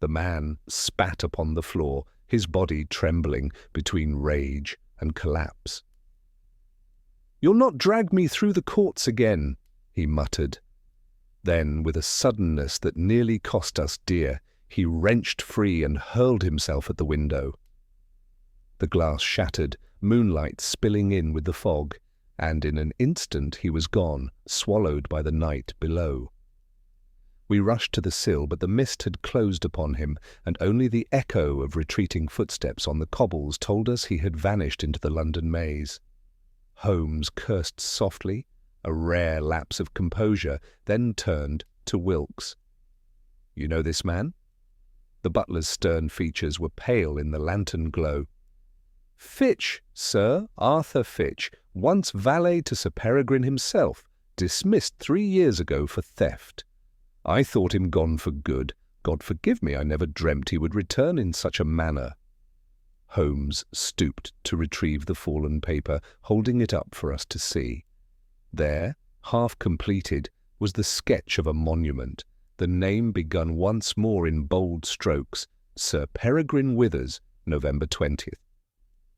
The man spat upon the floor, his body trembling between rage and collapse. "You'll not drag me through the courts again," he muttered. Then, with a suddenness that nearly cost us dear, he wrenched free and hurled himself at the window. The glass shattered, moonlight spilling in with the fog, and in an instant he was gone, swallowed by the night below. We rushed to the sill, but the mist had closed upon him, and only the echo of retreating footsteps on the cobbles told us he had vanished into the London maze. Holmes cursed softly, a rare lapse of composure, then turned to Wilkes. "You know this man?" The butler's stern features were pale in the lantern glow. "Fitch, sir, Arthur Fitch, once valet to Sir Peregrine himself, dismissed 3 years ago for theft. I thought him gone for good. God forgive me, I never dreamt he would return in such a manner." Holmes stooped to retrieve the fallen paper, holding it up for us to see. There, half completed, was the sketch of a monument, the name begun once more in bold strokes, Sir Peregrine Withers, November 20th.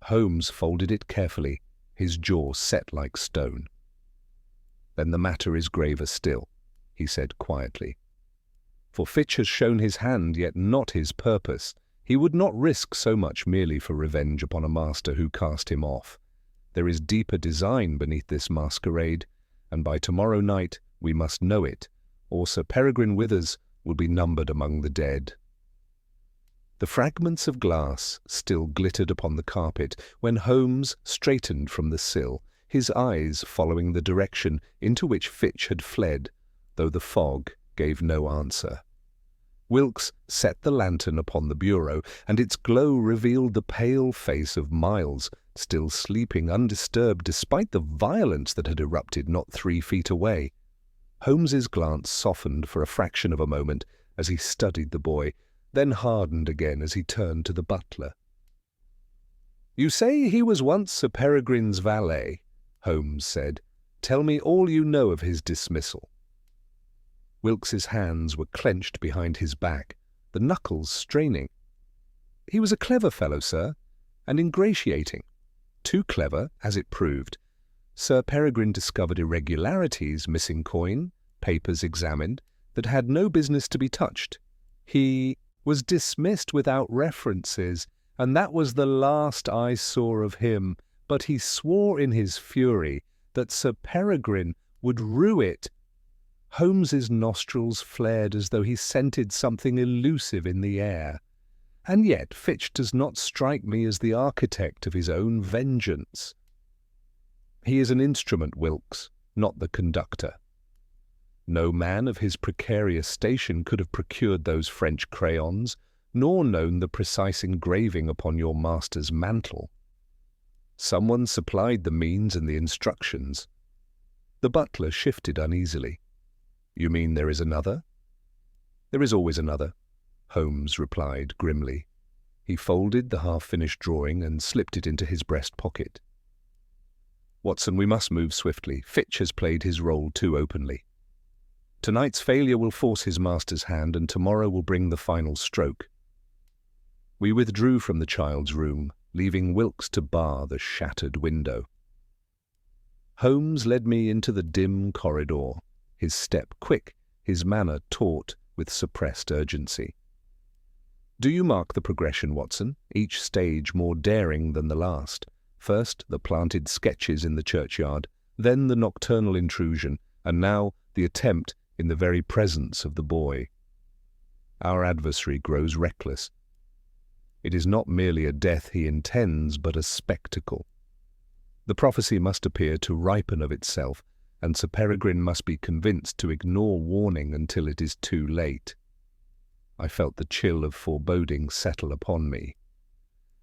Holmes folded it carefully, his jaw set like stone. "Then the matter is graver still," he said quietly. "For Fitch has shown his hand, yet not his purpose. He would not risk so much merely for revenge upon a master who cast him off. There is deeper design beneath this masquerade, and by tomorrow night we must know it, or Sir Peregrine Withers will be numbered among the dead." The fragments of glass still glittered upon the carpet when Holmes straightened from the sill, his eyes following the direction into which Fitch had fled, though the fog gave no answer. Wilkes set the lantern upon the bureau, and its glow revealed the pale face of Miles, still sleeping undisturbed despite the violence that had erupted not 3 feet away. Holmes's glance softened for a fraction of a moment as he studied the boy, then hardened again as he turned to the butler. "You say he was once Sir Peregrine's valet," Holmes said. "Tell me all you know of his dismissal." Wilkes's hands were clenched behind his back, the knuckles straining. "He was a clever fellow, sir, and ingratiating. Too clever, as it proved. Sir Peregrine discovered irregularities, missing coin, papers examined, that had no business to be touched. He was dismissed without references, and that was the last I saw of him, but he swore in his fury that Sir Peregrine would rue it." Holmes's nostrils flared as though he scented something elusive in the air. "And yet Fitch does not strike me as the architect of his own vengeance." "He is an instrument, Wilkes, not the conductor. No man of his precarious station could have procured those French crayons, nor known the precise engraving upon your master's mantle. Someone supplied the means and the instructions." The butler shifted uneasily. "You mean there is another?" "There is always another," Holmes replied grimly. He folded the half-finished drawing and slipped it into his breast pocket. "Watson, we must move swiftly. Fitch has played his role too openly. Tonight's failure will force his master's hand, and tomorrow will bring the final stroke." We withdrew from the child's room, leaving Wilkes to bar the shattered window. Holmes led me into the dim corridor, his step quick, his manner taut with suppressed urgency. "Do you mark the progression, Watson, each stage more daring than the last? First the planted sketches in the churchyard, then the nocturnal intrusion, and now the attempt in the very presence of the boy." our adversary grows reckless. It is not merely a death he intends, but a spectacle. The prophecy must appear to ripen of itself, and Sir Peregrine must be convinced to ignore warning until it is too late. I felt the chill of foreboding settle upon me.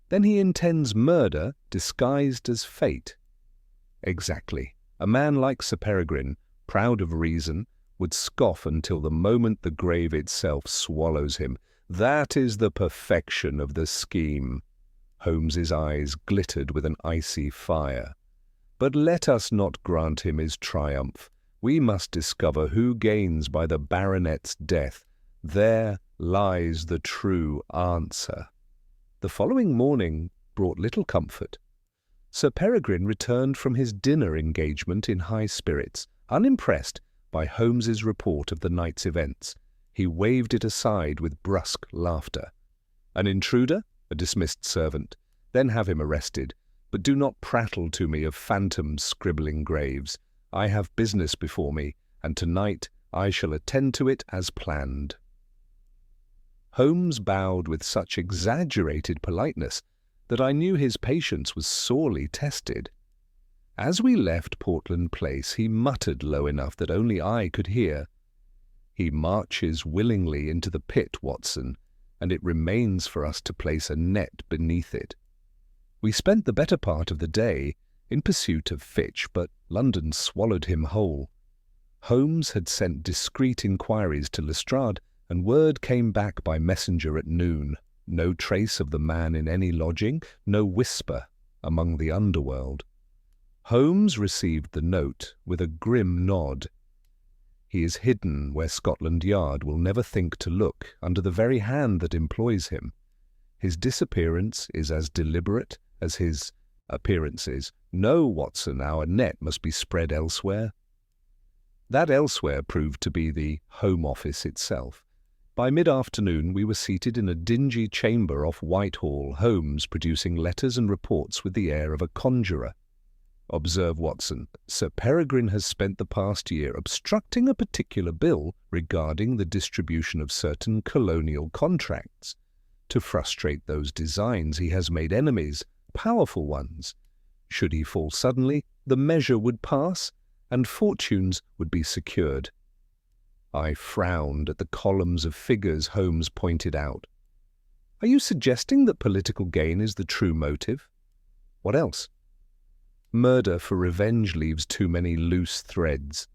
Then he intends murder disguised as fate. Exactly. A man like Sir Peregrine, proud of reason, would scoff until the moment the grave itself swallows him. That is the perfection of the scheme. Holmes's eyes glittered with an icy fire. But let us not grant him his triumph. We must discover who gains by the baronet's death. There lies the true answer. The following morning brought little comfort. Sir Peregrine returned from his dinner engagement in high spirits, unimpressed by Holmes's report of the night's events. He waved it aside with brusque laughter. An intruder? A dismissed servant. Then have him arrested. But do not prattle to me of phantoms scribbling graves. I have business before me, and tonight I shall attend to it as planned. Holmes bowed with such exaggerated politeness that I knew his patience was sorely tested. As we left Portland Place, he muttered low enough that only I could hear, "He marches willingly into the pit, Watson, and it remains for us to place a net beneath it." We spent the better part of the day in pursuit of Fitch, but London swallowed him whole. Holmes had sent discreet inquiries to Lestrade, and word came back by messenger at noon. No trace of the man in any lodging, no whisper among the underworld. Holmes received the note with a grim nod. He is hidden where Scotland Yard will never think to look, under the very hand that employs him. His disappearance is as deliberate as his appearances. No, Watson, our net must be spread elsewhere. That elsewhere proved to be the Home Office itself. By mid-afternoon we were seated in a dingy chamber off Whitehall, Holmes producing letters and reports with the air of a conjurer. Observe, Watson, Sir Peregrine has spent the past year obstructing a particular bill regarding the distribution of certain colonial contracts. To frustrate those designs he has made enemies, powerful ones. Should he fall suddenly, the measure would pass, and fortunes would be secured. I frowned at the columns of figures Holmes pointed out. Are you suggesting that political gain is the true motive? What else? Murder for revenge leaves too many loose threads.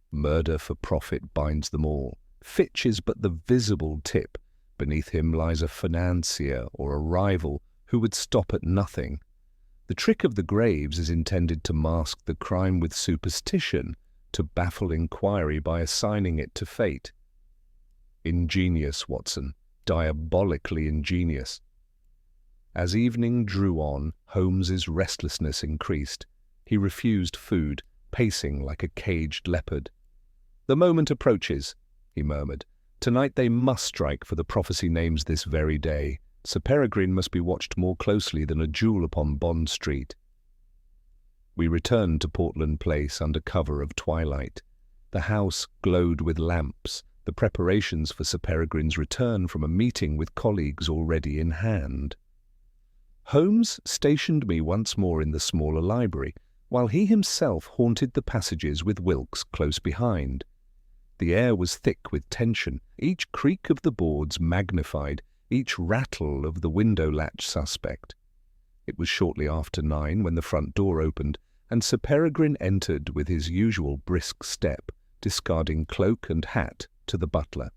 Murder for profit binds them all. Fitch is but the visible tip. Beneath him lies a financier or a rival who would stop at nothing. The trick of the graves is intended to mask the crime with superstition, to baffle inquiry by assigning it to fate. Ingenious, Watson, diabolically ingenious. As evening drew on, Holmes's restlessness increased. He refused food, pacing like a caged leopard. "The moment approaches," he murmured. "Tonight they must strike, for the prophecy names this very day. Sir Peregrine must be watched more closely than a jewel upon Bond Street." We returned to Portland Place under cover of twilight. The house glowed with lamps, the preparations for Sir Peregrine's return from a meeting with colleagues already in hand. Holmes stationed me once more in the smaller library, while he himself haunted the passages with Wilkes close behind. The air was thick with tension, each creak of the boards magnified, each rattle of the window latch suspect. It was shortly after 9 when the front door opened, and Sir Peregrine entered with his usual brisk step, discarding cloak and hat to the butler.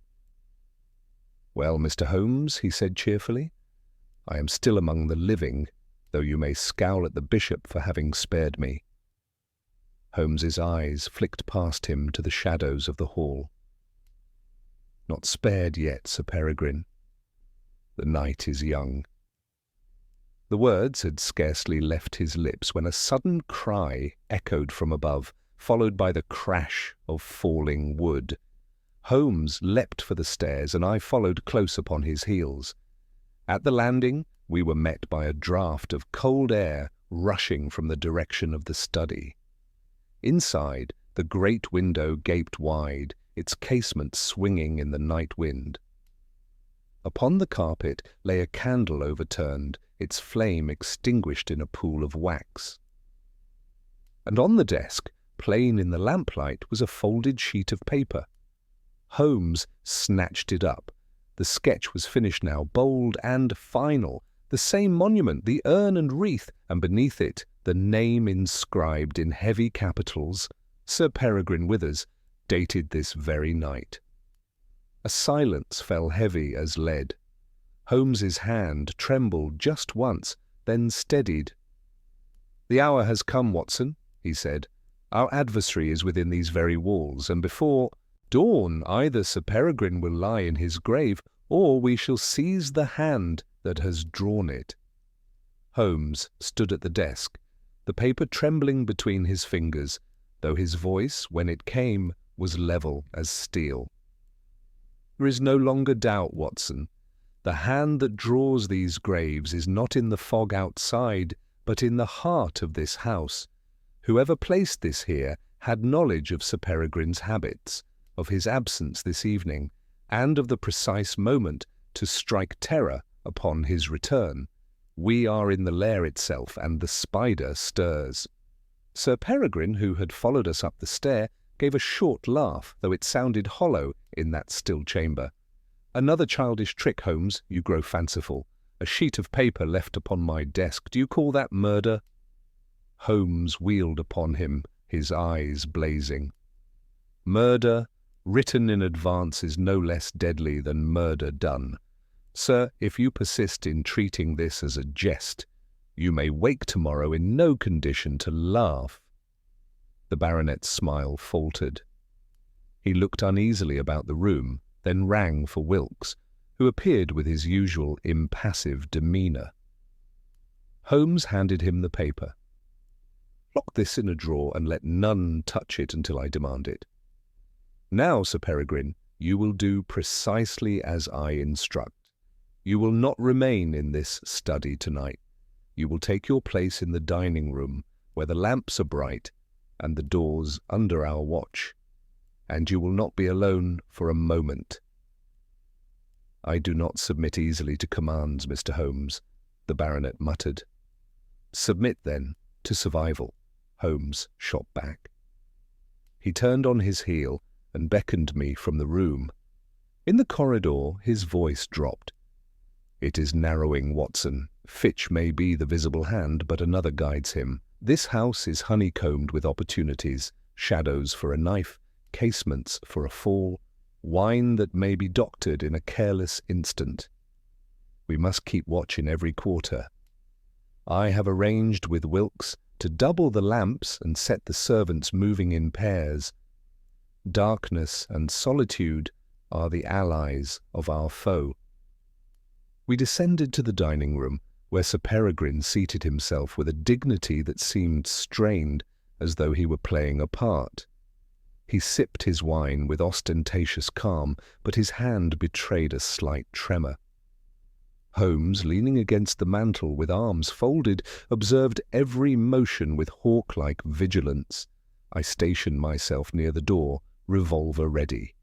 "Well, Mr. Holmes," he said cheerfully, "I am still among the living, though you may scowl at the bishop for having spared me." Holmes's eyes flicked past him to the shadows of the hall. "Not spared yet, Sir Peregrine. The night is young." The words had scarcely left his lips when a sudden cry echoed from above, followed by the crash of falling wood. Holmes leapt for the stairs, and I followed close upon his heels. At the landing, we were met by a draught of cold air rushing from the direction of the study. Inside, the great window gaped wide, its casement swinging in the night wind. Upon the carpet lay a candle overturned, its flame extinguished in a pool of wax. And on the desk, plain in the lamplight, was a folded sheet of paper. Holmes snatched it up. The sketch was finished now, bold and final. The same monument, the urn and wreath, and beneath it the name inscribed in heavy capitals, Sir Peregrine Withers, dated this very night. A silence fell heavy as lead. Holmes's hand trembled just once, then steadied. "The hour has come, Watson," he said. "Our adversary is within these very walls, and before dawn either Sir Peregrine will lie in his grave, or we shall seize the hand that has drawn it." Holmes stood at the desk, the paper trembling between his fingers, though his voice, when it came, was level as steel. "There is no longer doubt, Watson. The hand that draws these graves is not in the fog outside, but in the heart of this house. Whoever placed this here had knowledge of Sir Peregrine's habits, of his absence this evening, and of the precise moment to strike terror upon his return. We are in the lair itself, and the spider stirs." Sir Peregrine, who had followed us up the stair, gave a short laugh, though it sounded hollow in that still chamber. "Another childish trick, Holmes. You grow fanciful. A sheet of paper left upon my desk. Do you call that murder?" Holmes wheeled upon him, his eyes blazing. "Murder written in advance is no less deadly than murder done. Sir, if you persist in treating this as a jest, you may wake tomorrow in no condition to laugh." The baronet's smile faltered. He looked uneasily about the room, then rang for Wilkes, who appeared with his usual impassive demeanour. Holmes handed him the paper. "Lock this in a drawer and let none touch it until I demand it. Now, Sir Peregrine, you will do precisely as I instruct. You will not remain in this study tonight. You will take your place in the dining room, where the lamps are bright and the doors under our watch, and you will not be alone for a moment." "I do not submit easily to commands, Mr. Holmes," the baronet muttered. "Submit, then, to survival," Holmes shot back. He turned on his heel and beckoned me from the room. In the corridor his voice dropped. "It is narrowing, Watson. Fitch may be the visible hand, but another guides him. This house is honeycombed with opportunities, shadows for a knife, casements for a fall, wine that may be doctored in a careless instant. We must keep watch in every quarter. I have arranged with Wilkes to double the lamps and set the servants moving in pairs. Darkness and solitude are the allies of our foe." We descended to the dining room, where Sir Peregrine seated himself with a dignity that seemed strained, as though he were playing a part. He sipped his wine with ostentatious calm, but his hand betrayed a slight tremor. Holmes, leaning against the mantel with arms folded, observed every motion with hawk-like vigilance. I stationed myself near the door, revolver ready.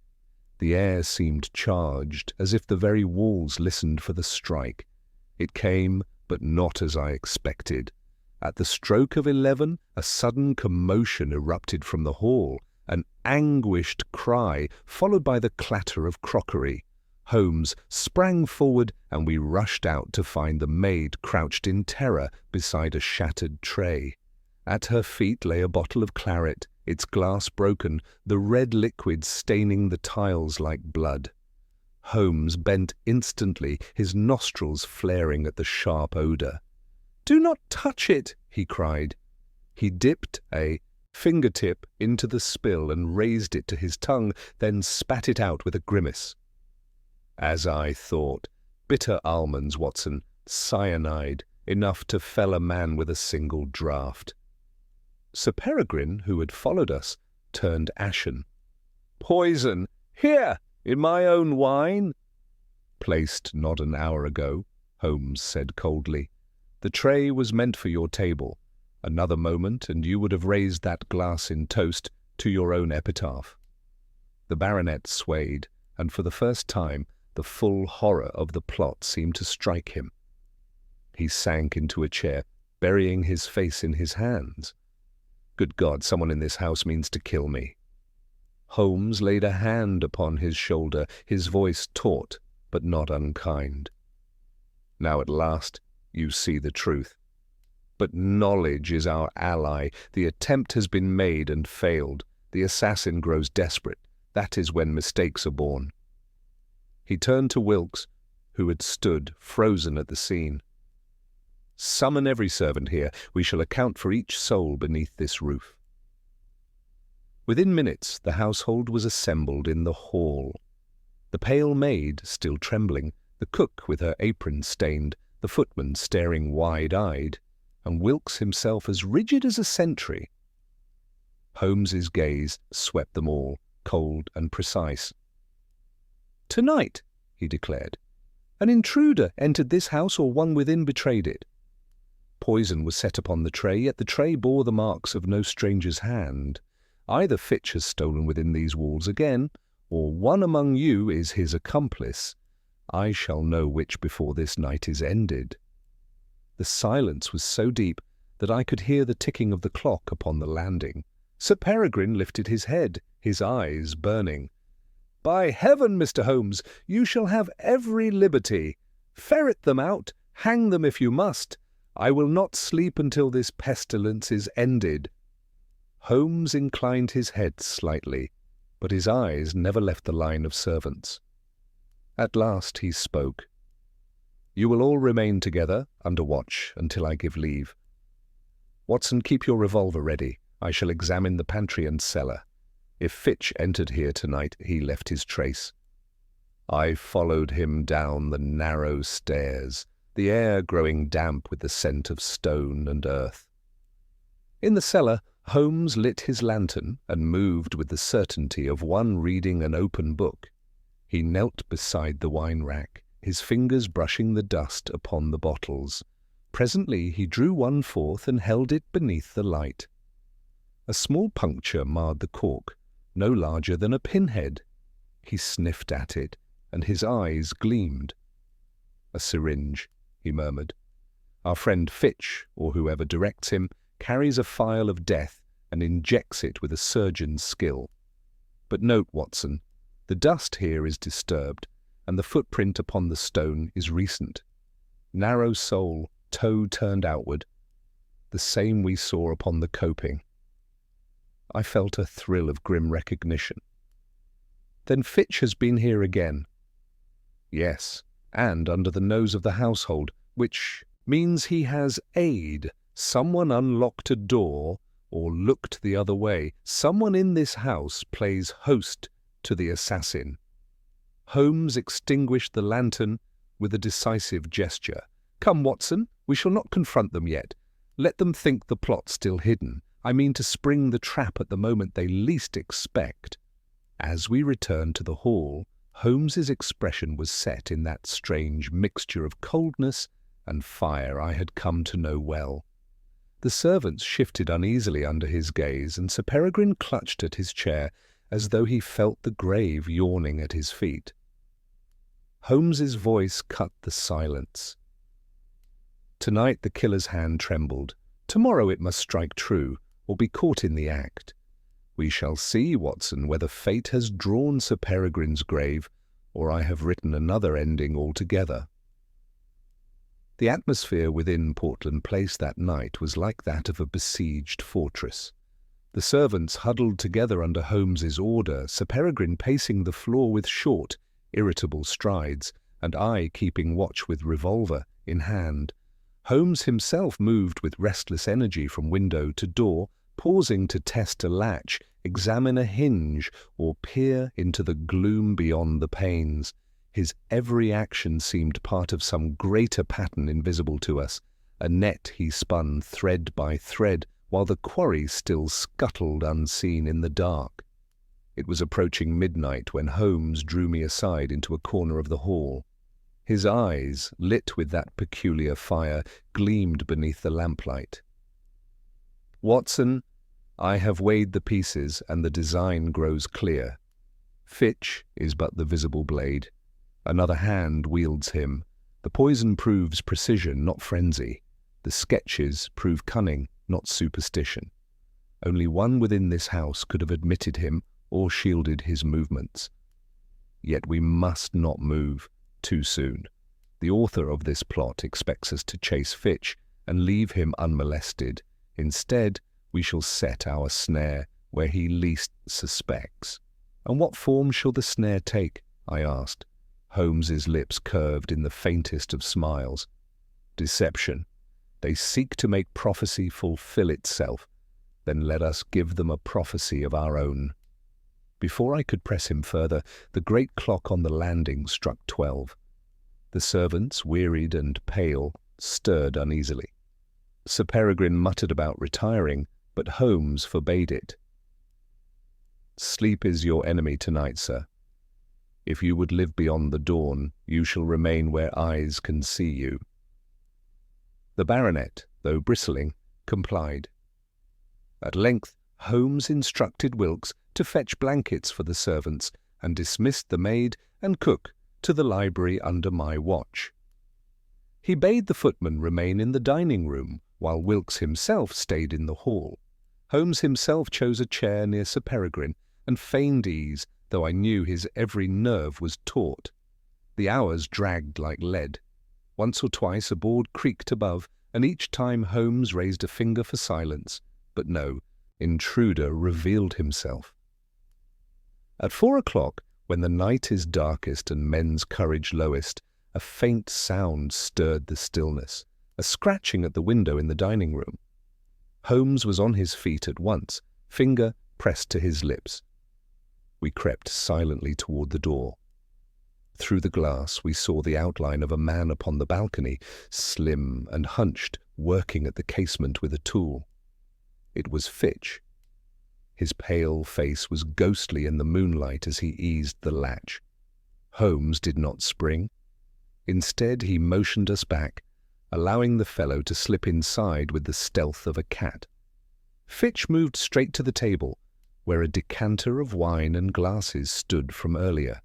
The air seemed charged, as if the very walls listened for the strike. It came, but not as I expected. At the stroke of 11, a sudden commotion erupted from the hall, an anguished cry, followed by the clatter of crockery. Holmes sprang forward, and we rushed out to find the maid crouched in terror beside a shattered tray. At her feet lay a bottle of claret, its glass broken, the red liquid staining the tiles like blood. Holmes bent instantly, his nostrils flaring at the sharp odour. "Do not touch it!" he cried. He dipped a fingertip into the spill and raised it to his tongue, then spat it out with a grimace. "As I thought. Bitter almonds, Watson. Cyanide, enough to fell a man with a single draught." Sir Peregrine, who had followed us, turned ashen. "Poison! Here! In my own wine?" "Placed not an hour ago," Holmes said coldly. "The tray was meant for your table. Another moment, and you would have raised that glass in toast to your own epitaph." The baronet swayed, and for the first time The full horror of the plot seemed to strike him. He sank into a chair, burying his face in his hands. Good God, someone in this house means to kill me. Holmes laid a hand upon his shoulder, his voice taut but not unkind. Now at last you see the truth. But knowledge is our ally. The attempt has been made and failed. The assassin grows desperate. That is when mistakes are born. He turned to Wilkes, who had stood frozen at the scene. Summon every servant here. We shall account for each soul beneath this roof. Within minutes the household was assembled in the hall. The pale maid still trembling, the cook with her apron stained, the footman staring wide-eyed, and Wilkes himself as rigid as a sentry. Holmes's gaze swept them all, cold and precise. "Tonight," he declared, "an intruder entered this house or one within betrayed it. Poison was set upon the tray, yet the tray bore the marks of no stranger's hand. Either Fitch has stolen within these walls again, or one among you is his accomplice. I shall know which before this night is ended." The silence was so deep that I could hear the ticking of the clock upon the landing. Sir Peregrine lifted his head, his eyes burning. "By heaven, Mr. Holmes, you shall have every liberty. Ferret them out, hang them if you must. I will not sleep until this pestilence is ended." Holmes inclined his head slightly, but his eyes never left the line of servants. At last he spoke. "You will all remain together, under watch, until I give leave. Watson, keep your revolver ready. I shall examine the pantry and cellar. If Fitch entered here tonight, he left his trace." I followed him down the narrow stairs, the air growing damp with the scent of stone and earth. In the cellar, Holmes lit his lantern and moved with the certainty of one reading an open book. He knelt beside the wine rack, his fingers brushing the dust upon the bottles. Presently he drew one forth and held it beneath the light. A small puncture marred the cork, no larger than a pinhead. He sniffed at it, and his eyes gleamed. "A syringe," he murmured. "Our friend Fitch, or whoever directs him, carries a phial of death and injects it with a surgeon's skill. But note, Watson, the dust here is disturbed, and the footprint upon the stone is recent. Narrow sole, toe turned outward, the same we saw upon the coping." I felt a thrill of grim recognition. "Then Fitch has been here again?" "Yes, and under the nose of the household, which means he has aid. Someone unlocked a door or looked the other way. Someone in this house plays host to the assassin." Holmes extinguished the lantern with a decisive gesture. "Come, Watson, we shall not confront them yet. Let them think the plot still hidden. I mean to spring the trap at the moment they least expect." As we returned to the hall, Holmes's expression was set in that strange mixture of coldness and fire I had come to know well. The servants shifted uneasily under his gaze, and Sir Peregrine clutched at his chair as though he felt the grave yawning at his feet. Holmes's voice cut the silence. Tonight the killer's hand trembled. Tomorrow it must strike true, or be caught in the act. We shall see, Watson, whether fate has drawn Sir Peregrine's grave, or I have written another ending altogether. The atmosphere within Portland Place that night was like that of a besieged fortress. The servants huddled together under Holmes's order, Sir Peregrine pacing the floor with short, irritable strides, and I keeping watch with revolver in hand. Holmes himself moved with restless energy from window to door, pausing to test a latch, examine a hinge, or peer into the gloom beyond the panes. His every action seemed part of some greater pattern invisible to us, a net he spun thread by thread, while the quarry still scuttled unseen in the dark. It was approaching midnight when Holmes drew me aside into a corner of the hall. His eyes, lit with that peculiar fire, gleamed beneath the lamplight. "Watson, I have weighed the pieces, and the design grows clear. Fitch is but the visible blade. Another hand wields him. The poison proves precision, not frenzy. The sketches prove cunning, not superstition. Only one within this house could have admitted him or shielded his movements. Yet we must not move too soon. The author of this plot expects us to chase Fitch and leave him unmolested. Instead, we shall set our snare where he least suspects. And what form shall the snare take? I asked. Holmes's lips curved in the faintest of smiles. Deception. They seek to make prophecy fulfill itself. Then let us give them a prophecy of our own. Before I could press him further, the great clock on the landing struck 12. The servants, wearied and pale, stirred uneasily. Sir Peregrine muttered about retiring, but Holmes forbade it. "Sleep is your enemy tonight, sir. If you would live beyond the dawn, you shall remain where eyes can see you." The baronet, though bristling, complied. At length Holmes instructed Wilkes to fetch blankets for the servants and dismissed the maid and cook to the library under my watch. He bade the footman remain in the dining-room, while Wilkes himself stayed in the hall. Holmes himself chose a chair near Sir Peregrine and feigned ease, though I knew his every nerve was taut. The hours dragged like lead. Once or twice a board creaked above, and each time Holmes raised a finger for silence. But no, intruder revealed himself. At 4 o'clock, when the night is darkest and men's courage lowest, a faint sound stirred the stillness, a scratching at the window in the dining-room. Holmes was on his feet at once, finger pressed to his lips. We crept silently toward the door. Through the glass we saw the outline of a man upon the balcony, slim and hunched, working at the casement with a tool. It was Fitch. His pale face was ghostly in the moonlight as he eased the latch. Holmes did not spring. Instead, he motioned us back, allowing the fellow to slip inside with the stealth of a cat. Fitch moved straight to the table, where a decanter of wine and glasses stood from earlier.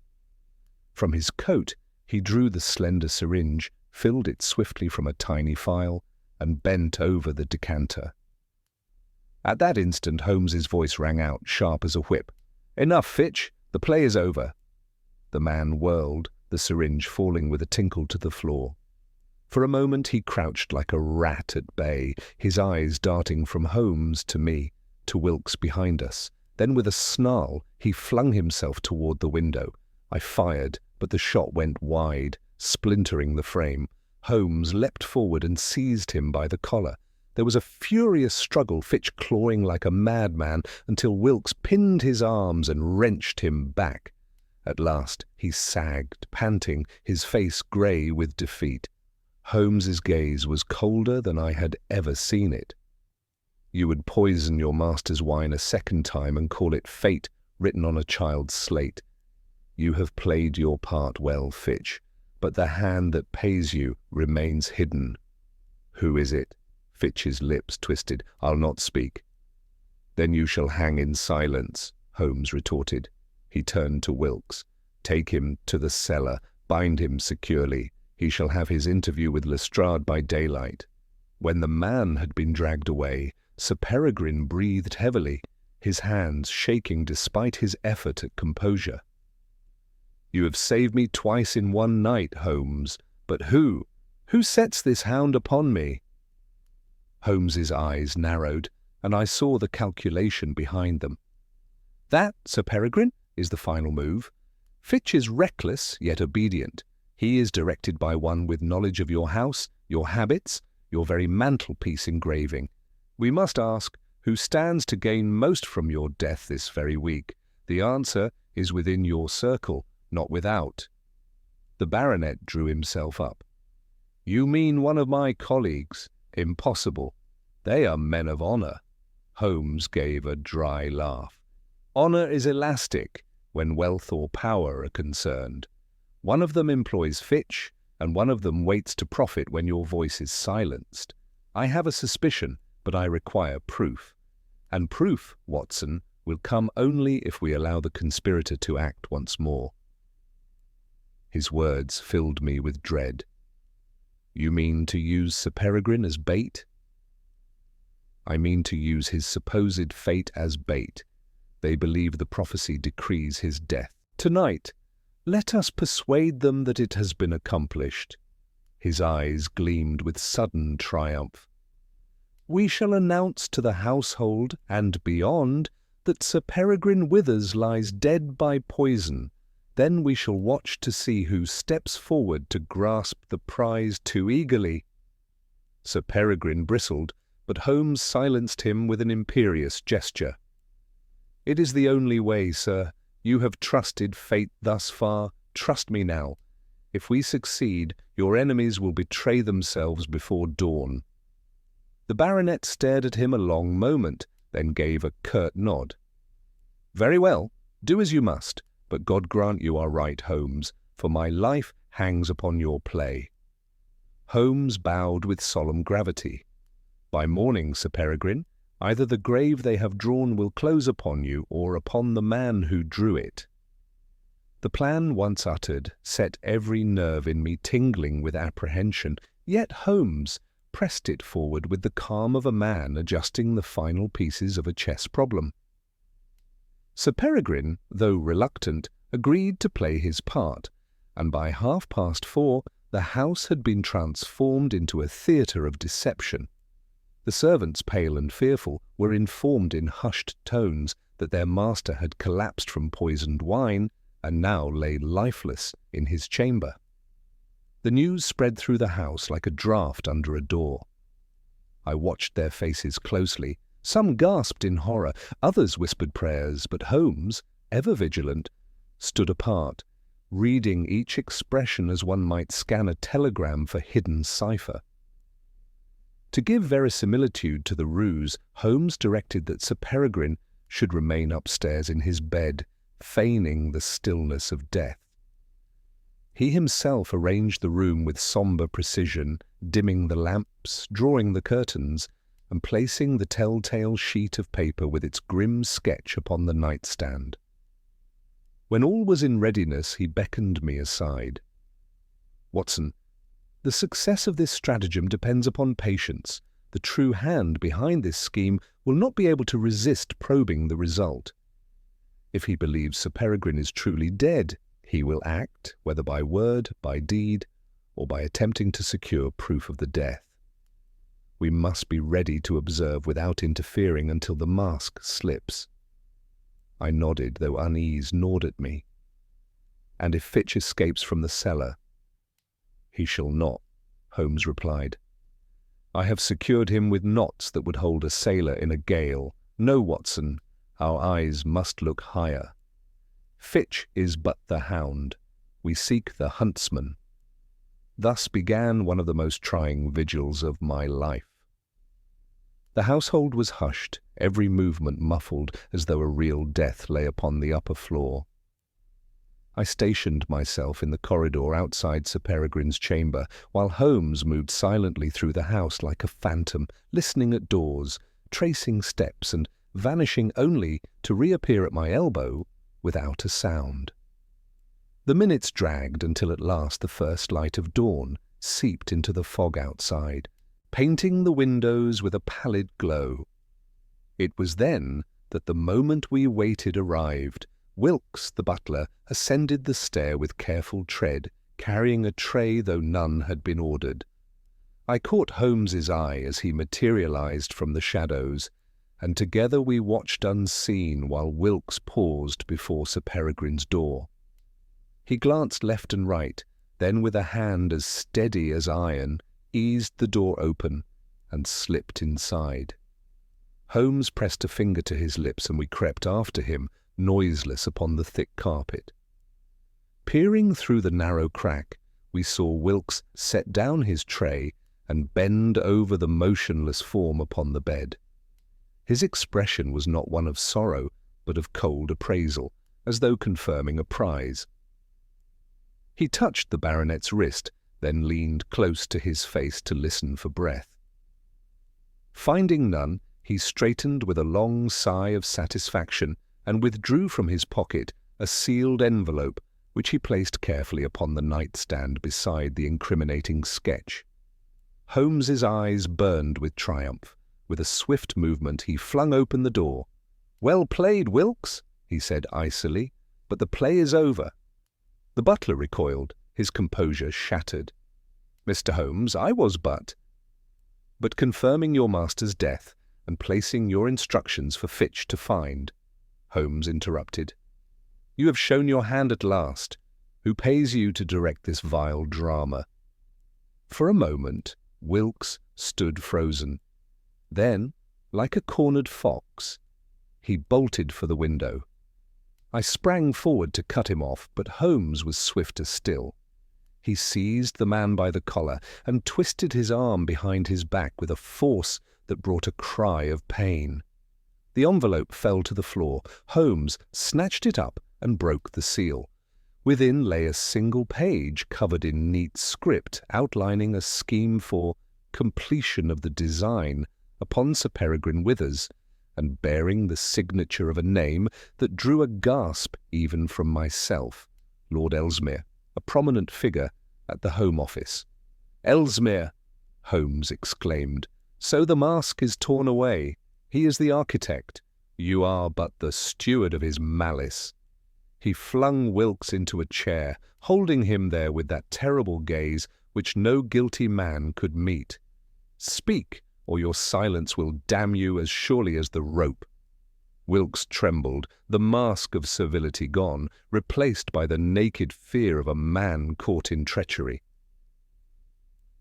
From his coat, he drew the slender syringe, filled it swiftly from a tiny phial, and bent over the decanter. At that instant, Holmes's voice rang out, sharp as a whip. "Enough, Fitch! The play is over." The man whirled, the syringe falling with a tinkle to the floor. For a moment he crouched like a rat at bay, his eyes darting from Holmes to me, to Wilkes behind us. Then with a snarl he flung himself toward the window. I fired, but the shot went wide, splintering the frame. Holmes leapt forward and seized him by the collar. There was a furious struggle, Fitch clawing like a madman, until Wilkes pinned his arms and wrenched him back. At last he sagged, panting, his face grey with defeat. Holmes's gaze was colder than I had ever seen it. "You would poison your master's wine a second time and call it fate written on a child's slate. You have played your part well, Fitch, but the hand that pays you remains hidden." "Who is it?" Fitch's lips twisted. "I'll not speak." "Then you shall hang in silence," Holmes retorted. He turned to Wilkes. "Take him to the cellar, bind him securely. He shall have his interview with Lestrade by daylight." When the man had been dragged away, Sir Peregrine breathed heavily, his hands shaking despite his effort at composure. "You have saved me twice in one night, Holmes, but who sets this hound upon me?" Holmes's eyes narrowed, and I saw the calculation behind them. "That, Sir Peregrine, is the final move. Fitch is reckless, yet obedient. He is directed by one with knowledge of your house, your habits, your very mantelpiece engraving. We must ask, who stands to gain most from your death this very week? The answer is within your circle, not without." The baronet drew himself up. "You mean one of my colleagues? Impossible. They are men of honour." Holmes gave a dry laugh. "Honour is elastic when wealth or power are concerned. One of them employs Fitch, and one of them waits to profit when your voice is silenced. I have a suspicion, but I require proof. And proof, Watson, will come only if we allow the conspirator to act once more." His words filled me with dread. "You mean to use Sir Peregrine as bait?" "I mean to use his supposed fate as bait. They believe the prophecy decrees his death. Tonight, let us persuade them that it has been accomplished." His eyes gleamed with sudden triumph. "We shall announce to the household and beyond that Sir Peregrine Withers lies dead by poison. Then we shall watch to see who steps forward to grasp the prize too eagerly." Sir Peregrine bristled, but Holmes silenced him with an imperious gesture. "It is the only way, sir. You have trusted fate thus far. Trust me now. If we succeed, your enemies will betray themselves before dawn." The baronet stared at him a long moment, then gave a curt nod. "Very well, do as you must, but God grant you are right, Holmes, for my life hangs upon your play." Holmes bowed with solemn gravity. "By morning, Sir Peregrine, either the grave they have drawn will close upon you, or upon the man who drew it." The plan once uttered set every nerve in me tingling with apprehension, yet Holmes pressed it forward with the calm of a man adjusting the final pieces of a chess problem. Sir Peregrine, though reluctant, agreed to play his part, and by 4:30 the house had been transformed into a theatre of deception. The servants, pale and fearful, were informed in hushed tones that their master had collapsed from poisoned wine and now lay lifeless in his chamber. The news spread through the house like a draught under a door. I watched their faces closely. Some gasped in horror, others whispered prayers, but Holmes, ever vigilant, stood apart, reading each expression as one might scan a telegram for hidden cipher. To give verisimilitude to the ruse, Holmes directed that Sir Peregrine should remain upstairs in his bed, feigning the stillness of death. He himself arranged the room with sombre precision, dimming the lamps, drawing the curtains, and placing the telltale sheet of paper with its grim sketch upon the nightstand. When all was in readiness, he beckoned me aside. "Watson, the success of this stratagem depends upon patience. The true hand behind this scheme will not be able to resist probing the result. If he believes Sir Peregrine is truly dead, he will act, whether by word, by deed, or by attempting to secure proof of the death. We must be ready to observe without interfering until the mask slips." I nodded, though unease gnawed at me. "And if Fitch escapes from the cellar?" "He shall not," Holmes replied. "I have secured him with knots that would hold a sailor in a gale. No, Watson, our eyes must look higher. Fitch is but the hound. We seek the huntsman." Thus began one of the most trying vigils of my life. The household was hushed, every movement muffled, as though a real death lay upon the upper floor. I stationed myself in the corridor outside Sir Peregrine's chamber, while Holmes moved silently through the house like a phantom, listening at doors, tracing steps, and vanishing only to reappear at my elbow without a sound. The minutes dragged until at last the first light of dawn seeped into the fog outside, painting the windows with a pallid glow. It was then that the moment we waited arrived. Wilkes, the butler, ascended the stair with careful tread, carrying a tray though none had been ordered. I caught Holmes's eye as he materialized from the shadows, and together we watched unseen while Wilkes paused before Sir Peregrine's door. He glanced left and right, then with a hand as steady as iron, eased the door open and slipped inside. Holmes pressed a finger to his lips, and we crept after him, noiseless upon the thick carpet. Peering through the narrow crack, we saw Wilkes set down his tray and bend over the motionless form upon the bed. His expression was not one of sorrow, but of cold appraisal, as though confirming a prize. He touched the baronet's wrist, then leaned close to his face to listen for breath. Finding none, he straightened with a long sigh of satisfaction and withdrew from his pocket a sealed envelope which he placed carefully upon the nightstand beside the incriminating sketch. Holmes's eyes burned with triumph. With a swift movement, he flung open the door. "Well played, Wilkes," he said icily, "but the play is over." The butler recoiled, his composure shattered. "Mr. Holmes, I was but confirming your master's death and placing your instructions for Fitch to find," Holmes interrupted. "You have shown your hand at last. Who pays you to direct this vile drama?" For a moment, Wilkes stood frozen. Then, like a cornered fox, he bolted for the window. I sprang forward to cut him off, but Holmes was swifter still. He seized the man by the collar and twisted his arm behind his back with a force that brought a cry of pain. The envelope fell to the floor. Holmes snatched it up and broke the seal. Within lay a single page covered in neat script outlining a scheme for completion of the design upon Sir Peregrine Withers, and bearing the signature of a name that drew a gasp even from myself, Lord Ellesmere, a prominent figure at the Home Office. "Ellesmere!" Holmes exclaimed. "So the mask is torn away. He is the architect. You are but the steward of his malice." He flung Wilkes into a chair, holding him there with that terrible gaze which no guilty man could meet. "Speak, or your silence will damn you as surely as the rope." Wilkes trembled, the mask of servility gone, replaced by the naked fear of a man caught in treachery.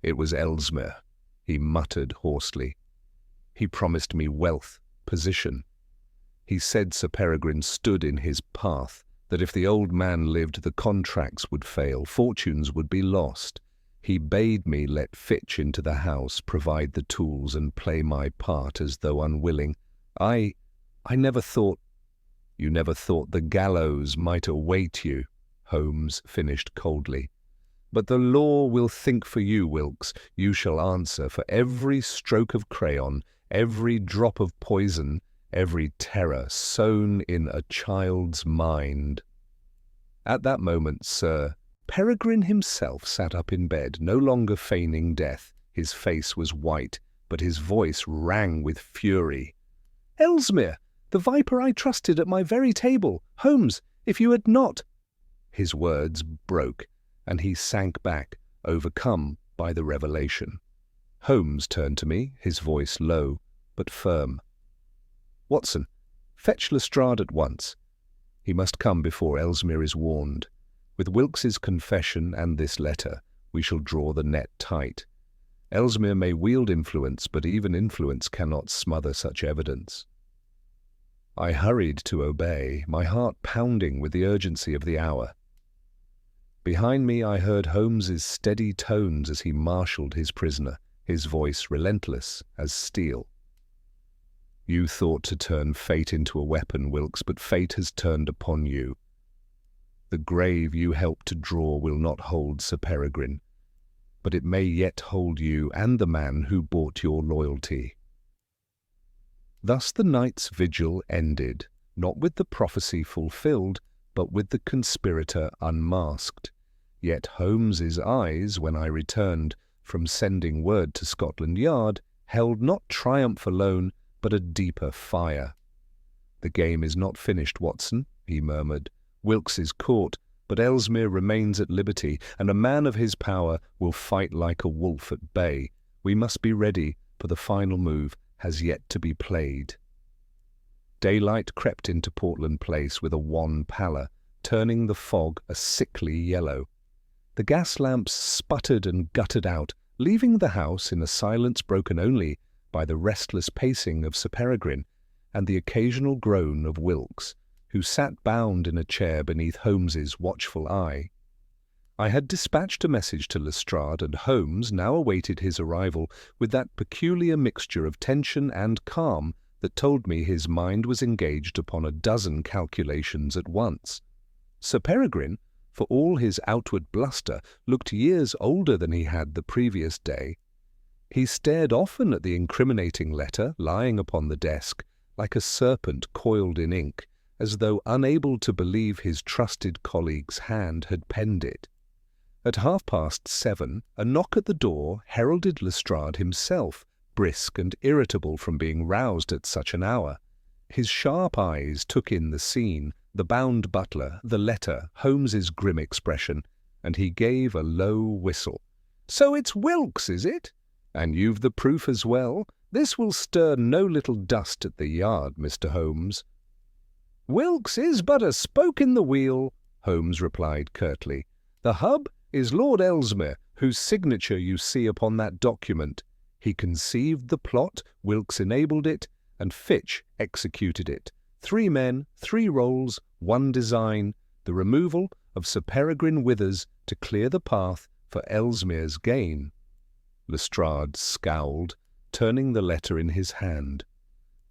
"It was Ellesmere," he muttered hoarsely. "He promised me wealth, position. He said Sir Peregrine stood in his path, that if the old man lived the contracts would fail, fortunes would be lost. He bade me let Fitch into the house, provide the tools, and play my part as though unwilling. I never thought—" "You never thought the gallows might await you," Holmes finished coldly. "But the law will think for you, Wilkes. You shall answer for every stroke of crayon, every drop of poison, every terror sown in a child's mind." At that moment, Sir Peregrine himself sat up in bed, no longer feigning death. His face was white, but his voice rang with fury. "Ellesmere, the viper I trusted at my very table! Holmes, if you had not—" His words broke, and he sank back, overcome by the revelation. Holmes turned to me, his voice low but firm. "Watson, fetch Lestrade at once. He must come before Ellesmere is warned. With Wilkes's confession and this letter, we shall draw the net tight. Ellesmere may wield influence, but even influence cannot smother such evidence." I hurried to obey, my heart pounding with the urgency of the hour. Behind me I heard Holmes's steady tones as he marshalled his prisoner, his voice relentless as steel. "You thought to turn fate into a weapon, Wilkes, but fate has turned upon you. The grave you helped to draw will not hold Sir Peregrine, but it may yet hold you and the man who bought your loyalty." Thus the night's vigil ended, not with the prophecy fulfilled, but with the conspirator unmasked. Yet Holmes's eyes, when I returned from sending word to Scotland Yard, held not triumph alone, but a deeper fire. "The game is not finished, Watson," he murmured. "Wilkes is caught, but Ellesmere remains at liberty, and a man of his power will fight like a wolf at bay. We must be ready, for the final move has yet to be played." Daylight crept into Portland Place with a wan pallor, turning the fog a sickly yellow. The gas lamps sputtered and guttered out, leaving the house in a silence broken only by the restless pacing of Sir Peregrine and the occasional groan of Wilkes, who sat bound in a chair beneath Holmes's watchful eye. I had dispatched a message to Lestrade, and Holmes now awaited his arrival with that peculiar mixture of tension and calm that told me his mind was engaged upon a dozen calculations at once. Sir Peregrine, for all his outward bluster, looked years older than he had the previous day. He stared often at the incriminating letter lying upon the desk, like a serpent coiled in ink, as though unable to believe his trusted colleague's hand had penned it. At 7:30, a knock at the door heralded Lestrade himself, brisk and irritable from being roused at such an hour. His sharp eyes took in the scene, the bound butler, the letter, Holmes's grim expression, and he gave a low whistle. "So it's Wilkes, is it? And you've the proof as well? This will stir no little dust at the yard, Mr. Holmes." "Wilkes is but a spoke in the wheel," Holmes replied curtly. "The hub is Lord Ellesmere, whose signature you see upon that document. He conceived the plot, Wilkes enabled it, and Fitch executed it. 3 men, 3 roles, 1 design, the removal of Sir Peregrine Withers to clear the path for Ellesmere's gain." Lestrade scowled, turning the letter in his hand.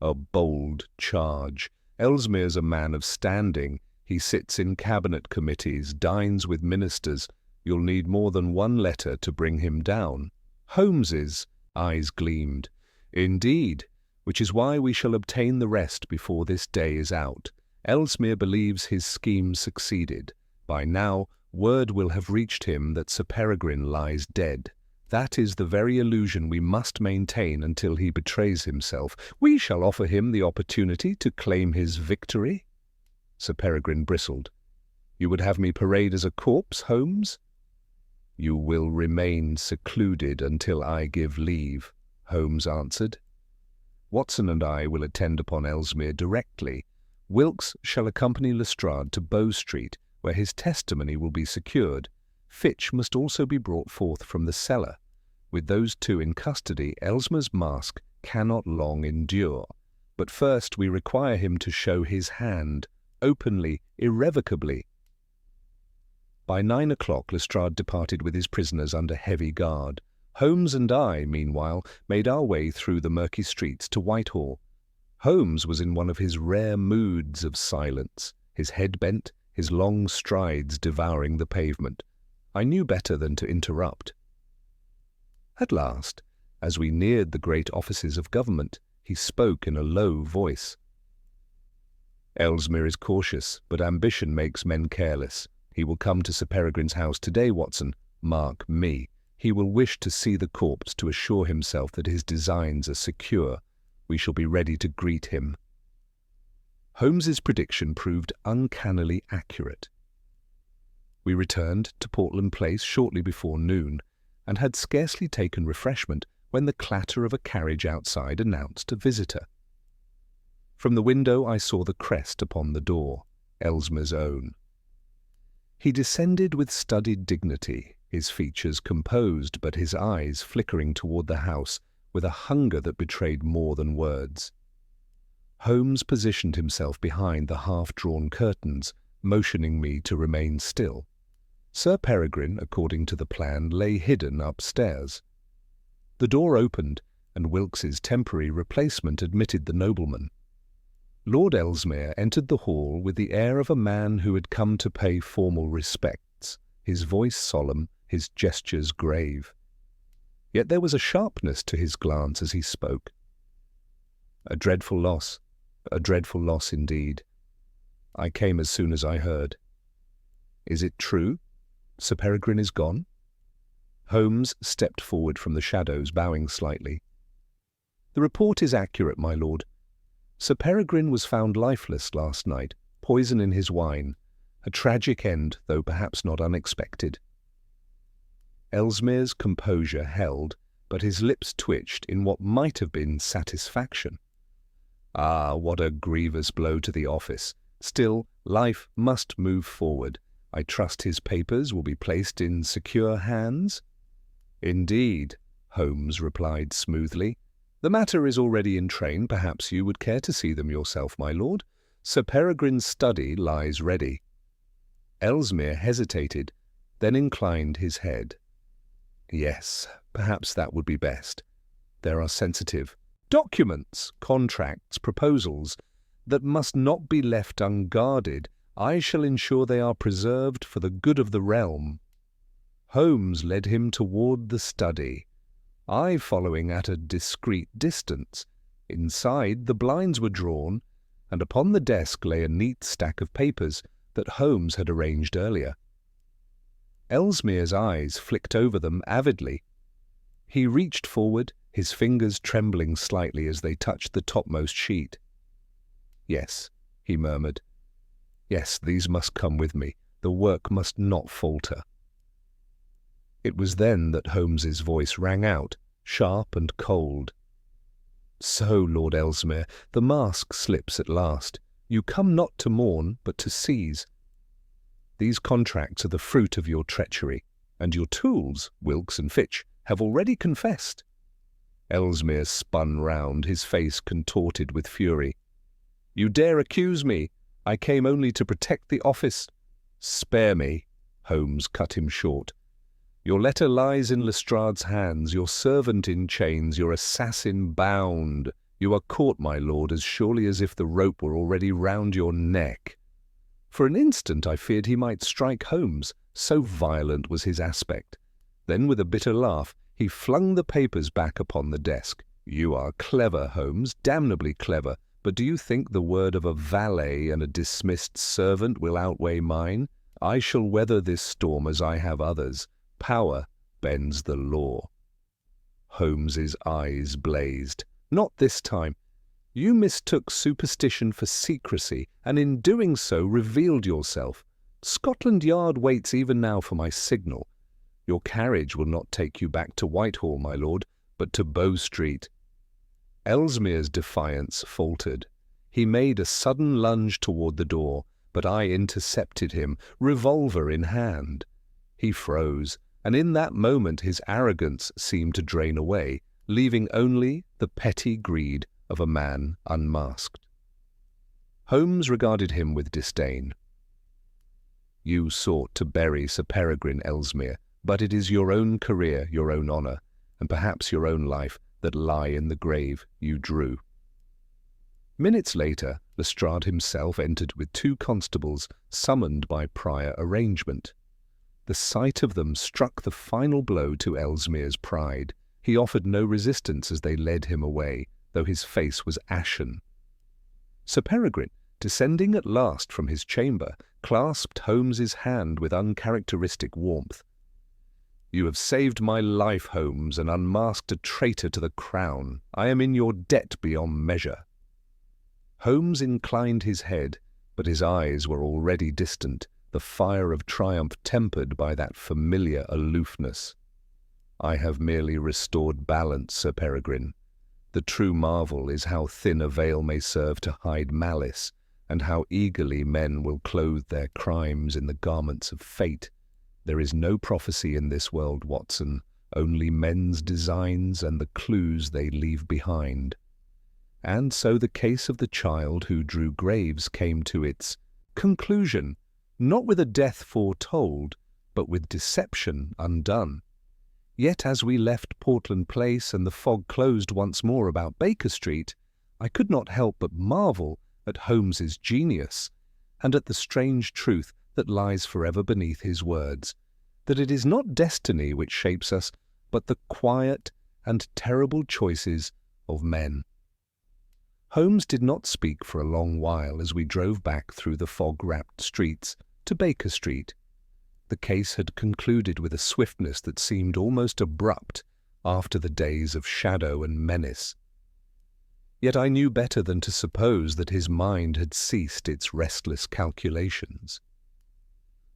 "A bold charge. Ellesmere's a man of standing. He sits in cabinet committees, dines with ministers. You'll need more than 1 letter to bring him down." Holmes's eyes gleamed. "Indeed, which is why we shall obtain the rest before this day is out. Ellesmere believes his scheme succeeded. By now, word will have reached him that Sir Peregrine lies dead. That is the very illusion we must maintain until he betrays himself. We shall offer him the opportunity to claim his victory." Sir Peregrine bristled. "You would have me parade as a corpse, Holmes?" "You will remain secluded until I give leave," Holmes answered. "Watson and I will attend upon Ellesmere directly. Wilkes shall accompany Lestrade to Bow Street, where his testimony will be secured. Fitch must also be brought forth from the cellar. With those 2 in custody, Ellesmere's mask cannot long endure. But first we require him to show his hand, openly, irrevocably." By 9 o'clock Lestrade departed with his prisoners under heavy guard. Holmes and I, meanwhile, made our way through the murky streets to Whitehall. Holmes was in one of his rare moods of silence, his head bent, his long strides devouring the pavement. I knew better than to interrupt. At last, as we neared the great offices of government, he spoke in a low voice. "Ellesmere is cautious, but ambition makes men careless. He will come to Sir Peregrine's house today, Watson. Mark me. He will wish to see the corpse to assure himself that his designs are secure. We shall be ready to greet him." Holmes's prediction proved uncannily accurate. We returned to Portland Place shortly before noon, and had scarcely taken refreshment when the clatter of a carriage outside announced a visitor. From the window I saw the crest upon the door, Ellesmere's own. He descended with studied dignity, his features composed but his eyes flickering toward the house with a hunger that betrayed more than words. Holmes positioned himself behind the half-drawn curtains, motioning me to remain still. Sir Peregrine, according to the plan, lay hidden upstairs. The door opened, and Wilkes's temporary replacement admitted the nobleman. Lord Ellesmere entered the hall with the air of a man who had come to pay formal respects, his voice solemn, his gestures grave. Yet there was a sharpness to his glance as he spoke. A dreadful loss indeed. I came as soon as I heard." "Is it true? Sir Peregrine is gone?" Holmes stepped forward from the shadows, bowing slightly. "The report is accurate, my lord. Sir Peregrine was found lifeless last night, poison in his wine. A tragic end, though perhaps not unexpected." Ellesmere's composure held, but his lips twitched in what might have been satisfaction. "Ah, what a grievous blow to the office. Still, life must move forward. I trust his papers will be placed in secure hands?" "Indeed," Holmes replied smoothly. "The matter is already in train. Perhaps you would care to see them yourself, my lord. Sir Peregrine's study lies ready." Ellesmere hesitated, then inclined his head. "Yes, perhaps that would be best. There are sensitive documents, contracts, proposals, that must not be left unguarded. I shall ensure they are preserved for the good of the realm." Holmes led him toward the study, I following at a discreet distance. Inside, the blinds were drawn, and upon the desk lay a neat stack of papers that Holmes had arranged earlier. Ellesmere's eyes flicked over them avidly. He reached forward, his fingers trembling slightly as they touched the topmost sheet. "Yes," he murmured. "Yes, these must come with me. The work must not falter." It was then that Holmes's voice rang out, sharp and cold. "So, Lord Ellesmere, the mask slips at last. You come not to mourn, but to seize. These contracts are the fruit of your treachery, and your tools, Wilkes and Fitch, have already confessed." Ellesmere spun round, his face contorted with fury. "You dare accuse me? I came only to protect the office." "Spare me," Holmes cut him short. "Your letter lies in Lestrade's hands, your servant in chains, your assassin bound. You are caught, my lord, as surely as if the rope were already round your neck." For an instant I feared he might strike Holmes, so violent was his aspect. Then, with a bitter laugh, he flung the papers back upon the desk. "You are clever, Holmes, damnably clever, but do you think the word of a valet and a dismissed servant will outweigh mine? I shall weather this storm as I have others. Power bends the law." Holmes's eyes blazed. "Not this time. You mistook superstition for secrecy, and in doing so revealed yourself. Scotland Yard waits even now for my signal. Your carriage will not take you back to Whitehall, my lord, but to Bow Street." Ellesmere's defiance faltered. He made a sudden lunge toward the door, but I intercepted him, revolver in hand. He froze, and in that moment his arrogance seemed to drain away, leaving only the petty greed of a man unmasked. Holmes regarded him with disdain. "You sought to bury Sir Peregrine, Ellesmere, but it is your own career, your own honour, and perhaps your own life that lie in the grave you drew." Minutes later, Lestrade himself entered with 2 constables summoned by prior arrangement. The sight of them struck the final blow to Ellesmere's pride. He offered no resistance as they led him away, though his face was ashen. Sir Peregrine, descending at last from his chamber, clasped Holmes's hand with uncharacteristic warmth. "You have saved my life, Holmes, and unmasked a traitor to the crown. I am in your debt beyond measure." Holmes inclined his head, but his eyes were already distant, the fire of triumph tempered by that familiar aloofness. "I have merely restored balance, Sir Peregrine. The true marvel is how thin a veil may serve to hide malice, and how eagerly men will clothe their crimes in the garments of fate. There is no prophecy in this world, Watson, only men's designs and the clues they leave behind." And so the case of the child who drew graves came to its conclusion, not with a death foretold, but with deception undone. Yet as we left Portland Place and the fog closed once more about Baker Street, I could not help but marvel at Holmes's genius, and at the strange truth that lies forever beneath his words, that it is not destiny which shapes us, but the quiet and terrible choices of men. Holmes did not speak for a long while as we drove back through the fog-wrapped streets to Baker Street. The case had concluded with a swiftness that seemed almost abrupt after the days of shadow and menace. Yet I knew better than to suppose that his mind had ceased its restless calculations.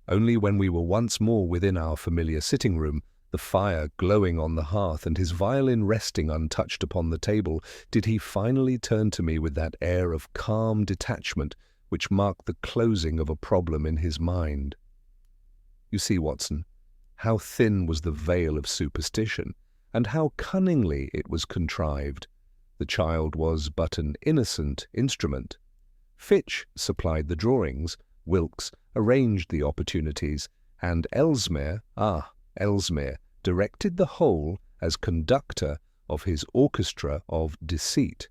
Only when we were once more within our familiar sitting-room, the fire glowing on the hearth and his violin resting untouched upon the table, did he finally turn to me with that air of calm detachment which marked the closing of a problem in his mind. "You see, Watson, how thin was the veil of superstition, and how cunningly it was contrived. The child was but an innocent instrument. Fitch supplied the drawings, Wilkes arranged the opportunities, and Ellesmere directed the whole as conductor of his orchestra of deceit.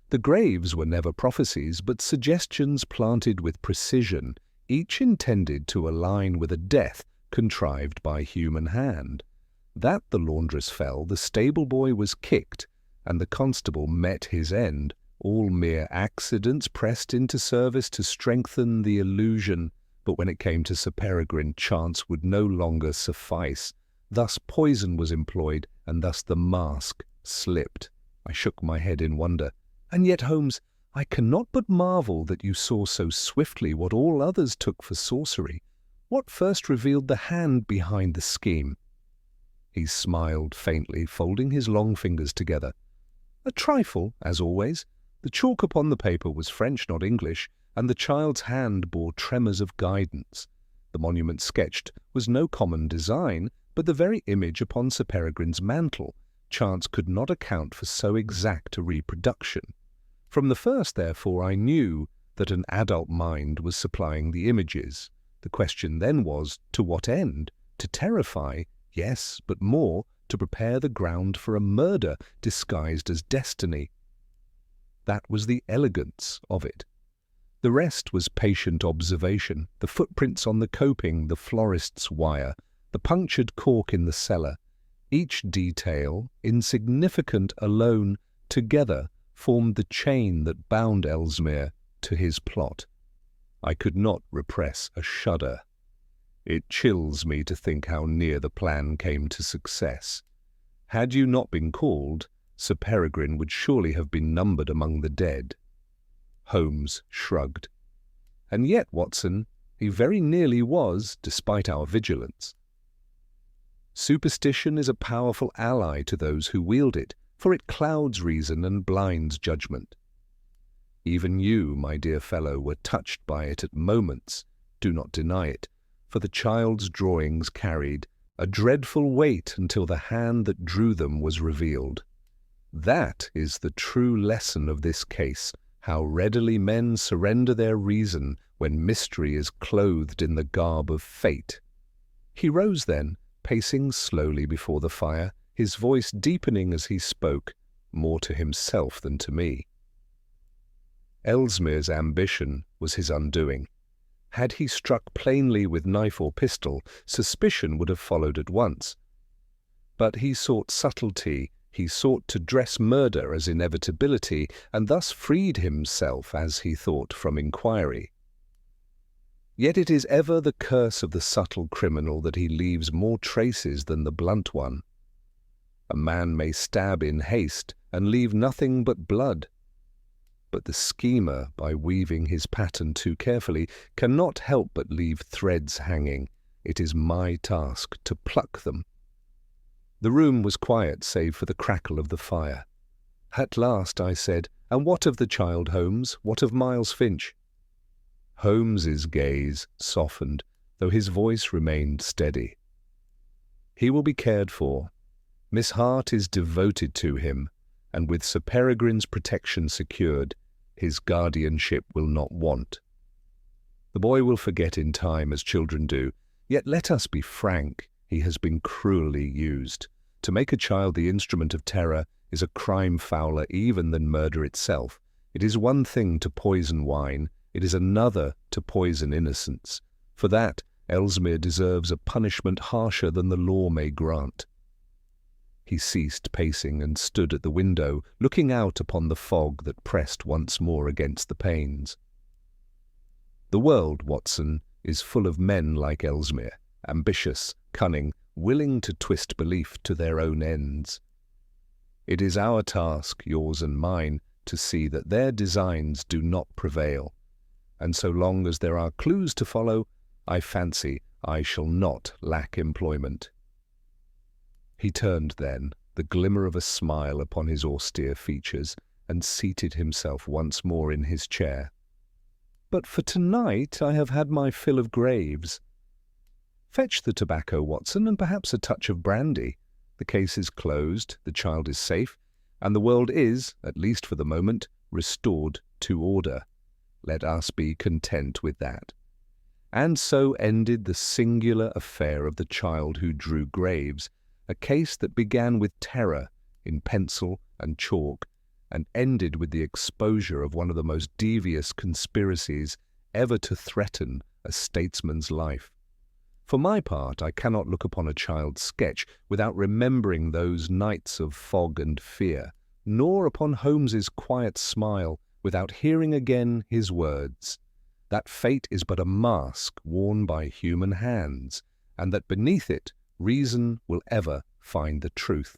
The graves were never prophecies, but suggestions planted with precision, each intended to align with a death contrived by human hand. That the laundress fell, the stable boy was kicked, and the constable met his end all mere accidents pressed into service to strengthen the illusion, but when it came to Sir Peregrine, chance would no longer suffice. Thus poison was employed, and thus the mask slipped. I shook my head in wonder. And yet, Holmes, I cannot but marvel that you saw so swiftly what all others took for sorcery. What first revealed the hand behind the scheme? He smiled faintly, folding his long fingers together. A trifle, as always. The chalk upon the paper was French, not English, and the child's hand bore tremors of guidance. The monument sketched was no common design, but the very image upon Sir Peregrine's mantle. Chance could not account for so exact a reproduction. From the first, therefore, I knew that an adult mind was supplying the images. The question then was, to what end? To terrify, yes, but more, to prepare the ground for a murder disguised as destiny. That was the elegance of it. The rest was patient observation, the footprints on the coping, the florist's wire, the punctured cork in the cellar. Each detail, insignificant alone, together formed the chain that bound Ellesmere to his plot. I could not repress a shudder. It chills me to think how near the plan came to success. Had you not been called, Sir Peregrine would surely have been numbered among the dead. Holmes shrugged. And yet, Watson, he very nearly was, despite our vigilance. Superstition is a powerful ally to those who wield it, for it clouds reason and blinds judgment. Even you, my dear fellow, were touched by it at moments. Do not deny it, for the child's drawings carried a dreadful weight until the hand that drew them was revealed. That is the true lesson of this case, how readily men surrender their reason when mystery is clothed in the garb of fate. He rose then, pacing slowly before the fire, his voice deepening as he spoke, more to himself than to me. Ellesmere's ambition was his undoing. Had he struck plainly with knife or pistol, suspicion would have followed at once. But he sought subtlety, he sought to dress murder as inevitability, and thus freed himself, as he thought, from inquiry. Yet it is ever the curse of the subtle criminal that he leaves more traces than the blunt one. A man may stab in haste and leave nothing but blood. But the schemer, by weaving his pattern too carefully, cannot help but leave threads hanging. It is my task to pluck them. The room was quiet save for the crackle of the fire. At last I said, "And what of the child, Holmes? What of Miles Finch?" Holmes's gaze softened, though his voice remained steady. "He will be cared for. Miss Hart is devoted to him, and with Sir Peregrine's protection secured, his guardianship will not want. The boy will forget in time, as children do, yet let us be frank, he has been cruelly used. To make a child the instrument of terror is a crime fouler even than murder itself. It is one thing to poison wine, it is another to poison innocence. For that, Ellesmere deserves a punishment harsher than the law may grant." He ceased pacing and stood at the window, looking out upon the fog that pressed once more against the panes. "The world, Watson, is full of men like Ellesmere, ambitious, cunning, willing to twist belief to their own ends. It is our task, yours and mine, to see that their designs do not prevail, and so long as there are clues to follow, I fancy I shall not lack employment." He turned then, the glimmer of a smile upon his austere features, and seated himself once more in his chair. "But for tonight I have had my fill of graves. Fetch the tobacco, Watson, and perhaps a touch of brandy. The case is closed, the child is safe, and the world is, at least for the moment, restored to order. Let us be content with that." And so ended the singular affair of the child who drew graves, a case that began with terror in pencil and chalk, and ended with the exposure of one of the most devious conspiracies ever to threaten a statesman's life. For my part, I cannot look upon a child's sketch without remembering those nights of fog and fear, nor upon Holmes's quiet smile, without hearing again his words, that fate is but a mask worn by human hands, and that beneath it reason will ever find the truth.